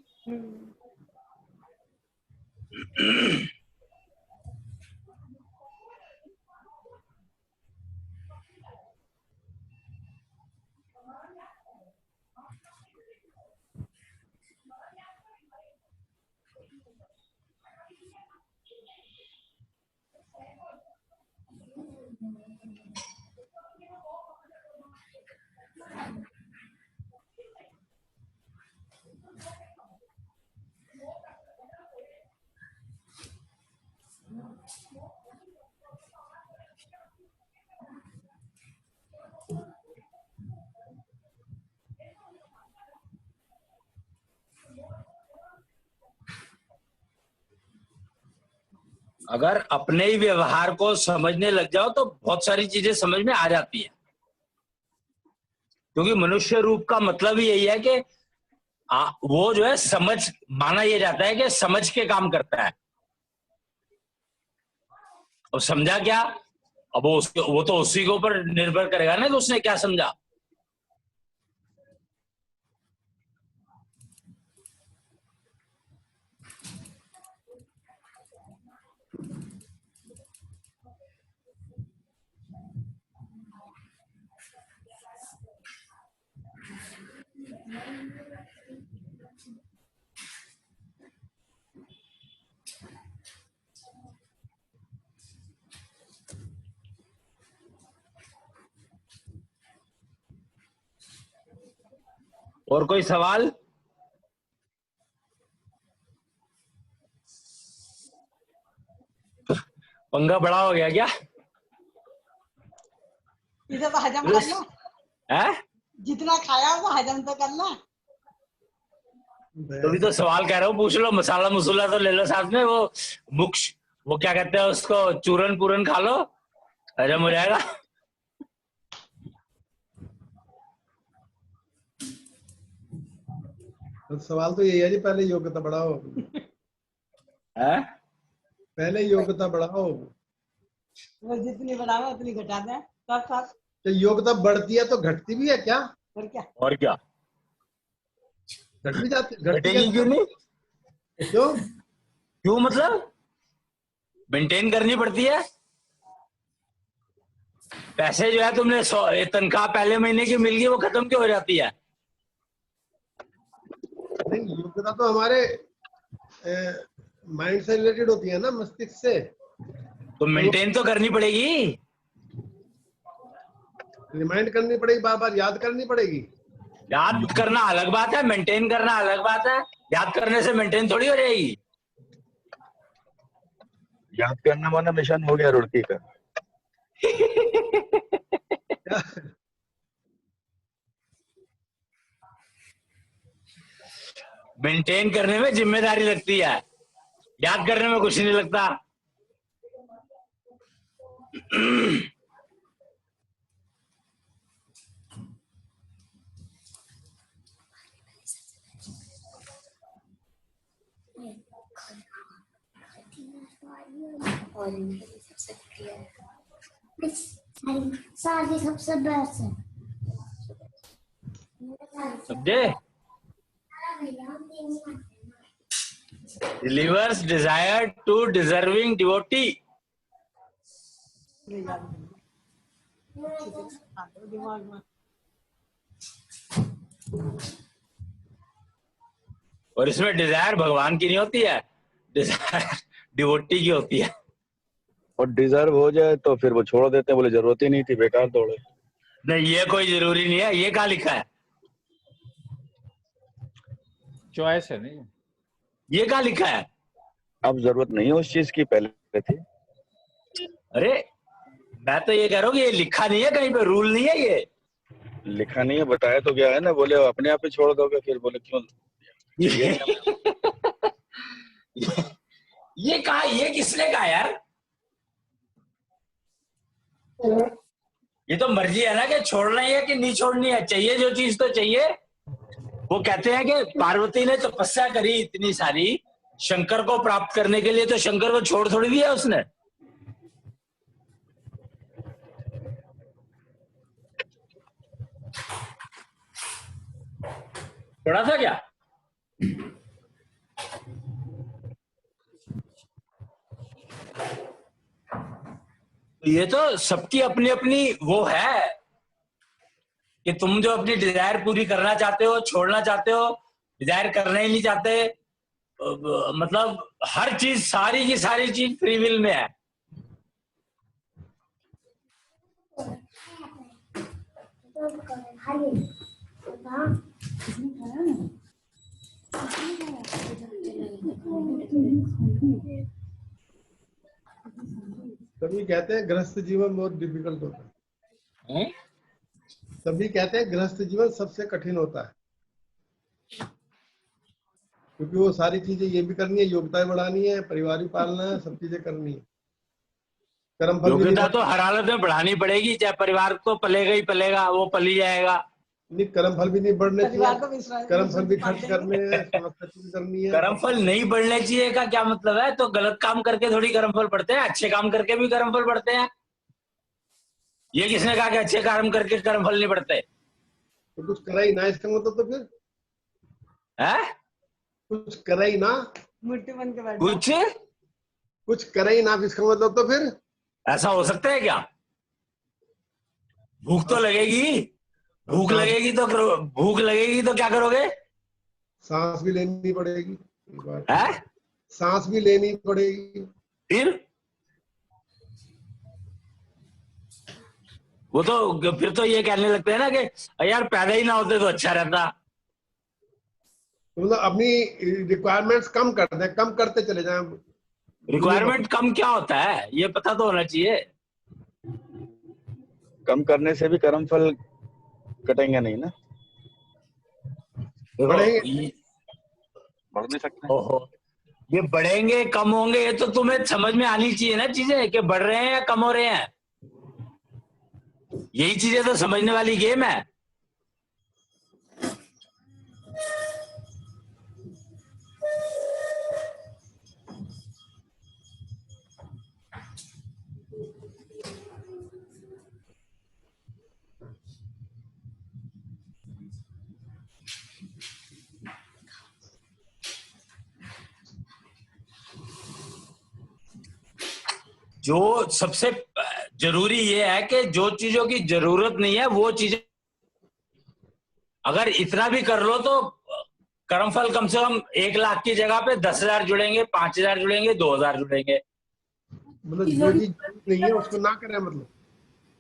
अगर अपने ही व्यवहार को समझने लग जाओ तो बहुत सारी चीजें समझ में आ जाती है, क्योंकि मनुष्य रूप का मतलब ही यही है कि वो जो है समझ, माना यह जाता है कि समझ के काम करता है। और समझा क्या, अब वो तो उसी के ऊपर निर्भर करेगा ना कि उसने क्या समझा। और कोई सवाल? पंगा बड़ा हो गया क्या? इधर तो हजम कर लो, है जितना खाया वो हजम तो कर लो। तो भी तो सवाल कह रहा हूँ, पूछ लो। मसाला मसूला तो ले लो साथ में, वो मुक्ष, वो क्या कहते हैं उसको, चूरन पूरन खा लो, हजम हो जाएगा। तो सवाल तो यही है जी, पहले योग्यता बढ़ाओ। है? पहले योग्यता बढ़ाओ। वो जितनी बढ़ावे उतनी घटा दे। सब सब तो योग्यता बढ़ती है तो घटती भी है क्या? और क्या? और क्या, घट भी जाती, घटती घटेगी क्यों कैसे? नहीं? क्यों? क्यों मतलब मेंटेन करनी पड़ती है। पैसे जो है तुमने तनख्वाह पहले महीने की मिल गई, वो खत्म क्यों हो जाती है? नहीं, योग्यता तो हमारे माइंड से रिलेटेड होती है ना, मस्तिष्क से। तो मेंटेन तो करनी पड़ेगी। रिमाइंड करनी पड़ेगी, बार बार याद करनी पड़ेगी। याद करना अलग बात है, मेंटेन करना अलग बात है। याद करने से मेंटेन थोड़ी हो जाएगी। याद करना माना मिशन हो गया रुड़की का। मेंटेन करने में जिम्मेदारी लगती है, याद करने में कुछ नहीं लगता। सारी सबसे बेस्ट है। समझे? Delivers desire to deserving devotee. दिमाग में और इसमें डिजायर भगवान की नहीं होती है, डिजायर डिवोटी की होती है। और डिजर्व हो जाए तो फिर वो छोड़ देते हैं, बोले जरूरत ही नहीं थी, बेकार दौड़े। नहीं, ये कोई जरूरी नहीं है। ये कहाँ लिखा है? चॉइस है नहीं। ये कहाँ लिखा है? अब जरूरत नहीं है उस चीज की, पहले थी। अरे मैं तो ये कह रहा हूँ कि ये लिखा नहीं है कहीं पे, रूल नहीं है ये। लिखा नहीं है, बताया तो क्या है ना, बोले अपने आप ही छोड़ दोगे, फिर बोले क्यों ये नियम। ये कहा, ये किसने कहा यार? ये तो मर्जी है ना कि छोड़ना ही है कि नहीं छोड़नी है, चाहिए जो चीज तो चाहिए। वो कहते हैं कि पार्वती ने तपस्या करी इतनी सारी शंकर को प्राप्त करने के लिए, तो शंकर को छोड़ थोड़ी दिया उसने। छोड़ा था क्या? ये तो सबकी अपनी अपनी वो है कि तुम जो अपनी डिजायर पूरी करना चाहते हो, छोड़ना चाहते हो, डिजायर करना ही नहीं चाहते। मतलब हर चीज, सारी की सारी चीज फ्री विल में है। सभी कहते हैं गृहस्थ जीवन बहुत डिफिकल्ट होता है। सभी कहते हैं गृहस्थ जीवन सबसे कठिन होता है, क्योंकि वो सारी चीजें ये भी करनी है, योग्यताएं बढ़ानी है, परिवार भी पालना है, सब चीजें करनी है। कर्म फल भी योग्यता नहीं तो हर हालत में बढ़ानी पड़ेगी, चाहे परिवार तो पलेगा ही पलेगा, वो पल ही जाएगा। कर्म फल भी नहीं बढ़ने परिवार चाहिए, को विश्वास कर्म फल भी खर्च करने हैं, समाज खर्च भी करनी है। कर्म फल नहीं बढ़ने चाहिए का क्या मतलब है? तो गलत काम करके थोड़ी कर्म फल बढ़ते हैं, अच्छे काम करके भी कर्म फल बढ़ते हैं। ये किसने कहा कि अच्छे कर्म करके कर्म फल नहीं बढ़ते? तो कुछ करा ही ना इसका मतलब, तो फिर है कुछ करा ही ना, मिट्टी बन के बैठ जाओ। कुछ करा ही ना इसका मतलब, तो फिर ऐसा हो सकता है क्या? भूख तो लगेगी, भूख लगेगी तो भूख लगेगी तो क्या करोगे? सांस भी लेनी पड़ेगी, है सांस भी लेनी पड़ेगी। फिर वो तो फिर तो ये कहने लगते हैं ना कि यार पैदा ही ना होते तो अच्छा रहता। मतलब अपनी रिक्वायरमेंट्स कम कर दें, कम करते चले जाएं। रिक्वायरमेंट कम क्या होता है ये पता तो होना चाहिए। कम करने से भी कर्म फल कटेंगे नहीं ना, बढ़ेंगे, बढ़ भी सकते हैं। ओहो, ये बढ़ेंगे कम होंगे ये तो तुम्हें समझ में आनी चाहिए ना चीजें, कि बढ़ रहे हैं या कम हो रहे हैं। यही चीजें तो समझने वाली गेम है। जो सबसे जरूरी ये है कि जो चीजों की जरूरत नहीं है वो चीजें अगर इतना भी कर लो तो कर्मफल कम से कम 1 लाख की जगह पे 10,000 जुड़ेंगे, 5,000 जुड़ेंगे, 2,000 जुड़ेंगे। मतलब जो चीज नहीं है उसको ना करें, मतलब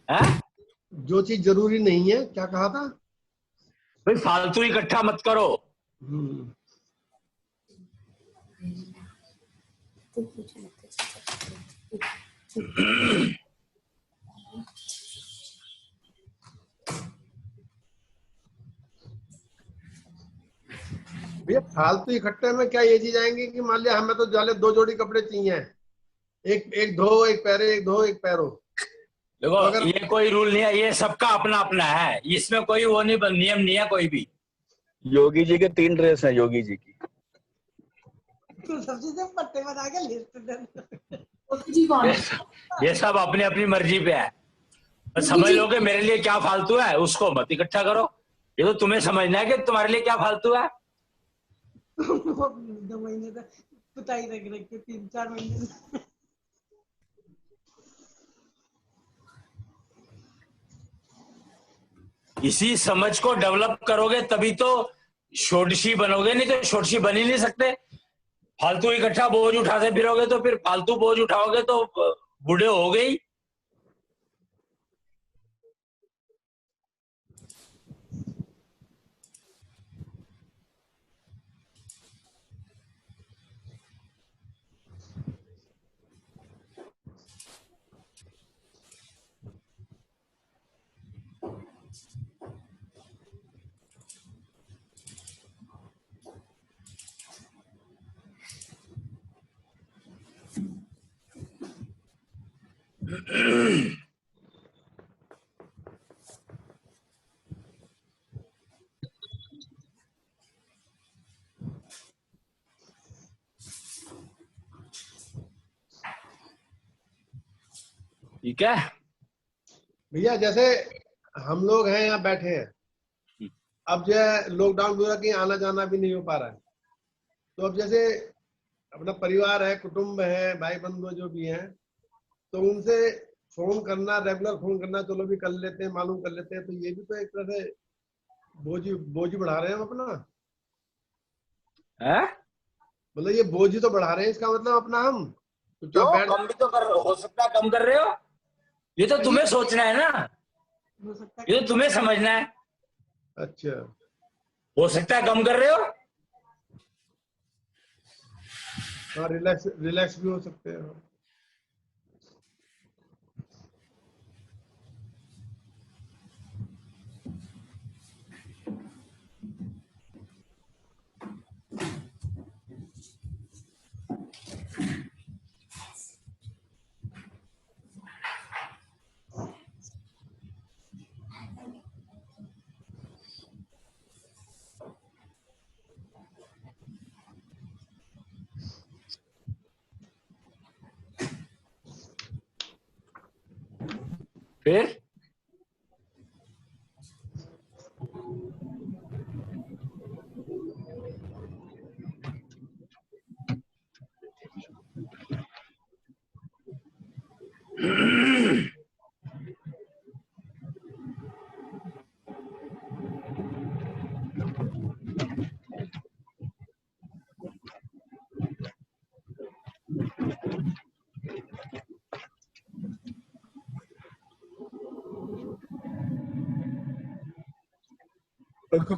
है जो चीज जरूरी नहीं है, क्या कहा था भाई? फालतू इकट्ठा मत करो। भैया फालतू इकट्ठे में क्या ये चीज आएंगी कि मान लिया हमें तो जाले 2 जोड़ी कपड़े चाहिए, एक एक धो एक पैरे, एक धो एक पैरो। देखो तो अगर ये कोई रूल नहीं है, ये सबका अपना अपना है, इसमें कोई वो नहीं, नियम नहीं है कोई भी। योगी जी के 3 ड्रेस हैं, योगी जी की। तो सब चीजें पट्टे बना के लिस्ट दे। ये सब अपनी अपनी मर्जी पे है। बस समझ लो कि मेरे लिए क्या फालतू है उसको मत इकट्ठा करो। ये तो तुम्हें समझना है कि तुम्हारे लिए क्या फालतू है। 2 महीने तक कुताई रख रख के 3-4 महीने इसी समझ को डेवलप करोगे तभी तो षोडशी बनोगे, नहीं तो षोडशी बन ही नहीं सकते। फालतू इकट्ठा बोझ उठाते फिरोगे तो फिर फालतू बोझ उठाओगे तो बूढ़े हो गई। ठीक है। भैया जैसे हम लोग हैं यहाँ बैठे हैं, अब जो है लॉकडाउन वगैरह की आना जाना भी नहीं हो पा रहा है, तो अब जैसे अपना परिवार है, कुटुंब है, भाई बंधु जो भी हैं, तो उनसे फोन करना, रेगुलर फोन करना, चलो भी कर लेते हैं, मालूम कर लेते हैं, तो ये भी तो एक तरह से बोझ बढ़ा रहे हैं हम अपना। हैं? मतलब ये बोझ ही तो बढ़ा रहे हैं, इसका मतलब अपना हम तो कम भी तो हो सकता है कम कर रहे हो, ये तो तुम्हें सोचना है ना, हो सकता है ये तो तुम्हें समझना है। अच्छा, हो सकता है कम कर रहे हो। हाँ, रिलैक्स भी हो सकते हैं। फिर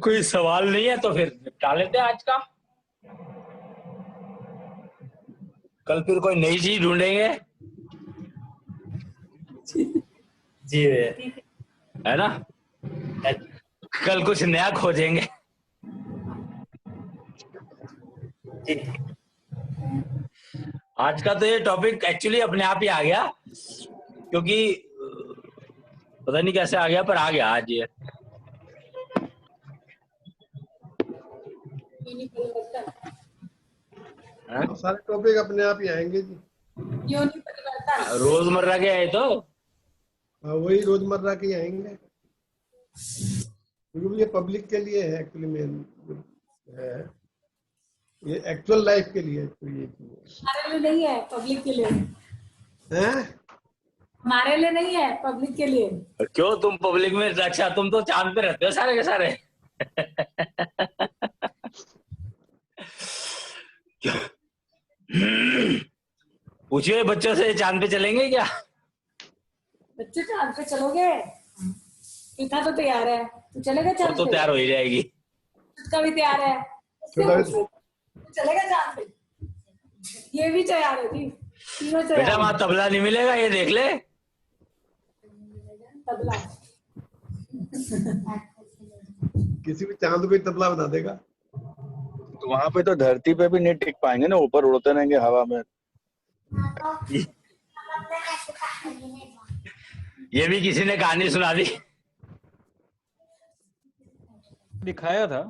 कोई सवाल नहीं है तो फिर निपटा लेते हैं आज का। कल फिर कोई नई चीज ढूंढेंगे, जी भैया, है ना। कल कुछ नया खोजेंगे। आज का तो ये टॉपिक एक्चुअली अपने आप ही आ गया, क्योंकि पता नहीं कैसे आ गया, पर आ गया आज ये। हाँ? सारे टॉपिक अपने आप ही आएंगे जी। योनि परिवर्तन। रोजमर्रा के है तो हाँ, वही रोजमर्रा के ही आएंगे, क्योंकि ये पब्लिक के लिए है एक्चुअली, मेन है ये एक्चुअल लाइफ के लिए तो ये चीज हमारे लिए नहीं है, पब्लिक के लिए। है। हमारे लिए नहीं है, पब्लिक के लिए। क्यों तुम पब्लिक में, अच्छा तुम तो चांद पे रहते हो सारे के सारे। पूछिए बच्चों से, चांद पे चलेंगे क्या? बच्चे चांद पे चलोगे? पिता तो तैयार है, तू चलेगा वो चांद तो पे? तैयार हो ही जाएगी। उसका भी तैयार है, तू चलेगा चांद पे? ये भी तैयार है जी, तीनों बेटा तैयार वहां है। तबला नहीं मिलेगा, ये देख ले। तबला किसी भी चांद पे तबला बना देगा। तो वहां पे तो धरती पे भी नहीं टिक पाएंगे ना, ऊपर उड़ते रहेंगे हवा में। ये भी किसी ने कहानी सुना दी। दिखाया था,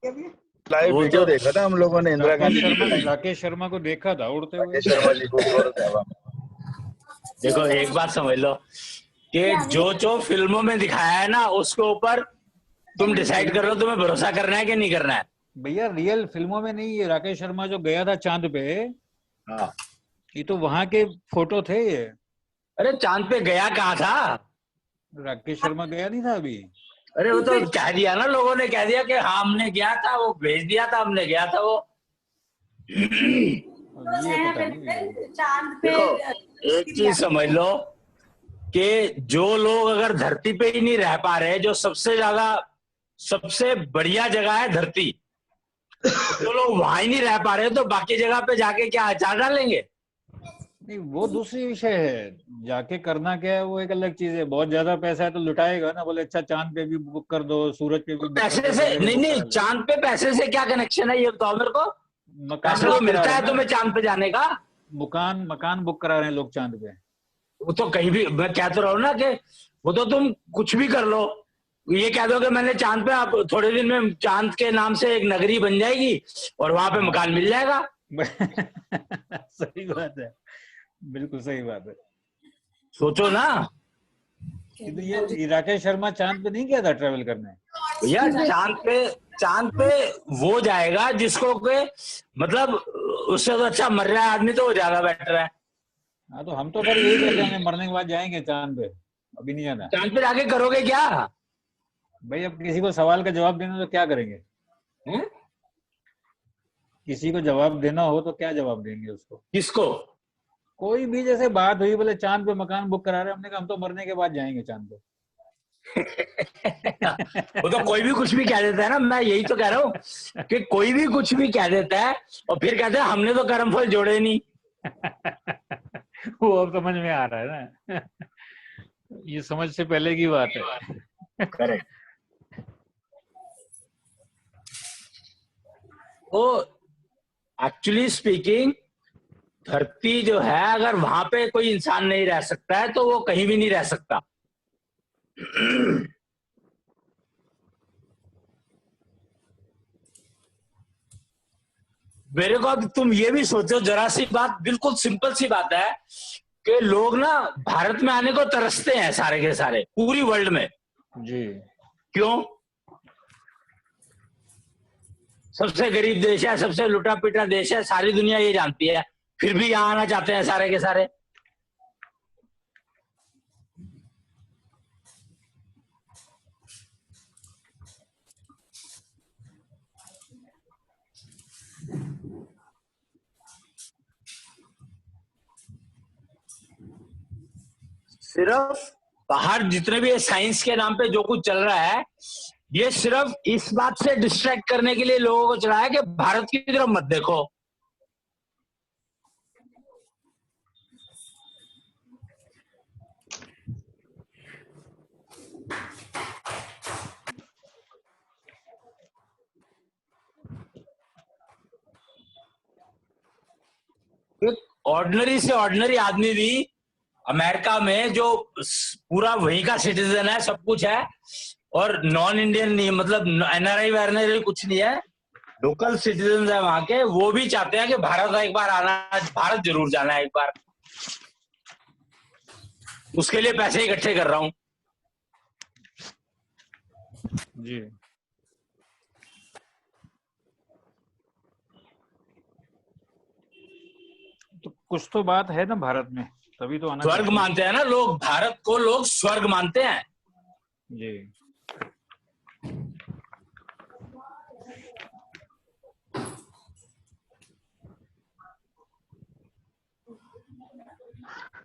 ये भी लाइव वो वीडियो तो- देखा था हम लोगों ने, इंदिरा गांधी राकेश शर्मा को देखा था उड़ते हुए। राकेश शर्मा जी को उड़ रहे थे हवा में। देखो एक बात समझ लो कि जो फिल्मों में दिखाया है ना, उसके ऊपर तुम डिसाइड कर लो तुम्हें भरोसा करना है कि नहीं करना है। भैया रियल फिल्मों में नहीं, ये राकेश शर्मा जो गया था चांद पे, हाँ। ये तो वहां के फोटो थे ये। अरे चांद पे गया कहाँ था? राकेश शर्मा गया नहीं था अभी। अरे वो तो कह दिया ना, लोगों ने कह दिया कि हाँ हमने गया था, वो भेज दिया था, हमने गया था वो। ये पता नहीं। चांद पे देखो एक चीज समझ लो कि जो लोग अगर धरती पे ही नहीं रह पा रहे, जो सबसे बढ़िया जगह है धरती, जो लोग वहां ही नहीं रह पा रहे, तो बाकी जगह पे जाके क्या अचार डालेंगे? नहीं वो दूसरी विषय है, जाके करना क्या है वो एक अलग चीज है। बहुत ज्यादा पैसा है तो लुटाएगा ना, बोले अच्छा चांद पे भी बुक कर दो, सूरज पे भी बुक कर पैसे दो, से पहले भी नहीं बुक नहीं, करा लो। चांद पे पैसे से क्या कनेक्शन है ये बताओ मेरे को। मकान पैसा तो बुक करा मिलता रहे है हैं ना, तुम्हें चांद पे जाने का। मकान बुक करा रहे हैं लोग चांद पे। वो तो कहीं भी, मैं कह तो रहा हूँ ना कि वो तो तुम कुछ भी कर लो, ये कह दो कि मैंने चांद पे, आप थोड़े दिन में चांद के नाम से एक नगरी बन जाएगी और वहां पे मकान मिल जाएगा। सही बात है, बिल्कुल सही बात है। सोचो ना तो ये राकेश शर्मा चांद पे नहीं गया था ट्रेवल करने? भैया, चांद पे वो जाएगा जिसको के मतलब उससे तो अच्छा मर रहा है आदमी तो वो ज्यादा बेटर है। हाँ तो हम तो फिर यही कहते हैं, मरने के बाद जाएंगे चांद पे, अभी नहीं जाना। चांद पे जाके करोगे क्या? भाई अब किसी को सवाल का जवाब देना तो क्या करेंगे? हुँ? किसी को जवाब देना हो तो क्या जवाब देंगे उसको? किसको? कोई भी जैसे बात हुई, बोले चांद पे मकान बुक करा रहे हैं, हमने कहा हम तो मरने के बाद जाएंगे चांद पे। वो तो कोई भी कुछ भी कह देता है ना, मैं यही तो कह रहा हूँ कि कोई भी कुछ भी कह देता है और फिर कहते हैं हमने तो कर्मफल जोड़े नहीं। वो अब समझ में आ रहा है ना। ये समझ से पहले की बात है। करेक्ट। तो एक्चुअली स्पीकिंग, धरती जो है अगर वहां पे कोई इंसान नहीं रह सकता है तो वो कहीं भी नहीं रह सकता। मेरे को अब तुम ये भी सोचो, जरा सी बात, बिल्कुल सिंपल सी बात है कि लोग ना भारत में आने को तरसते हैं सारे के सारे, पूरी वर्ल्ड में। जी। क्यों? सबसे गरीब देश है, सबसे लुटा पिटा देश है, सारी दुनिया ये जानती है, फिर भी यहाँ आना चाहते हैं सारे के सारे। सिर्फ बाहर जितने भी साइंस के नाम पे जो कुछ चल रहा है, ये सिर्फ इस बात से डिस्ट्रैक्ट करने के लिए लोगों को चला है कि भारत की तरफ मत देखो। ऑर्डिनरी से ऑर्डिनरी आदमी भी अमेरिका में जो पूरा वहीं का सिटीजन है, सब कुछ है, और नॉन इंडियन नहीं, मतलब एनआरआई वैनआरआई कुछ नहीं है, लोकल सिटीजन है वहां के, वो भी चाहते हैं कि भारत एक बार आना, भारत जरूर जाना है एक बार। उसके लिए पैसे इकट्ठे कर रहा हूं। जी। तो कुछ तो बात है ना भारत में, तभी तो आना स्वर्ग चाहिए। मानते हैं ना लोग, भारत को लोग स्वर्ग मानते हैं। जी।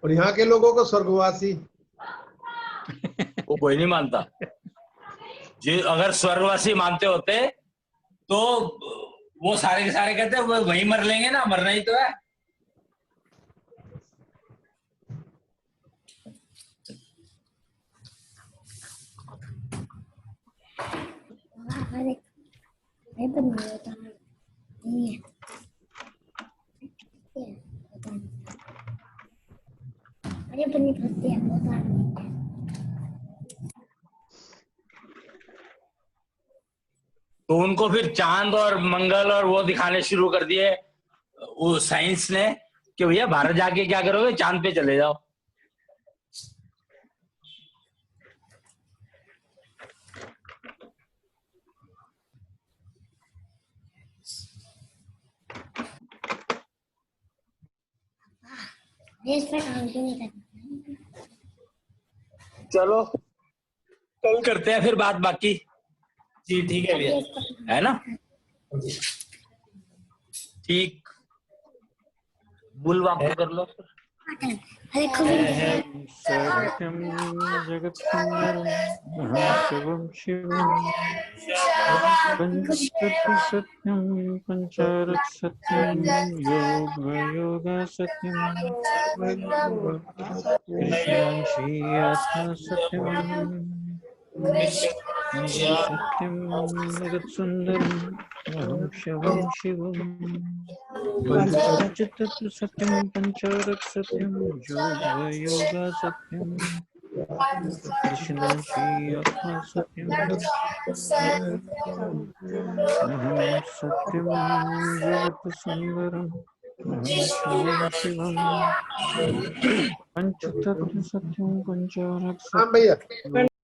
और यहाँ के लोगों को स्वर्गवासी। वो कोई नहीं मानता। जी, अगर स्वर्गवासी मानते होते तो वो सारे के सारे कहते वो वहीं मर लेंगे ना, मरना ही तो है। अरे नहीं बना होता नहीं है, अरे बनी होती है होता नहीं है। तो उनको फिर चांद और मंगल और वो दिखाने शुरू कर दिए वो साइंस ने कि भैया भारत जाके क्या करोगे, चांद पे चले जाओ। इस पे काम क्यों नहीं करना? चलो कल करते हैं फिर बात बाकी। जी ठीक है भैया, है ना? ठीक, बुलवा कर लो। अरे खूब सत्यम जगत सुंदरम अहम शिवम शिवम पंचतत्व सत्यम पंचारत सत्यम योग योग सत्यम कृष्ण श्री आत्मा सत्यम सत्यम जगत सुंदरम अहम शिवम शिवम पंचतत्व सत्यम पंचारत सत्यम योग योग सत्यम कृष्ण श्री आत्मा सत्यम अहम सत्यम जगत सुंदरम अहम शिवम शिवम पंचतत्व सत्यम पंचारत हाँ भैया। सत्यम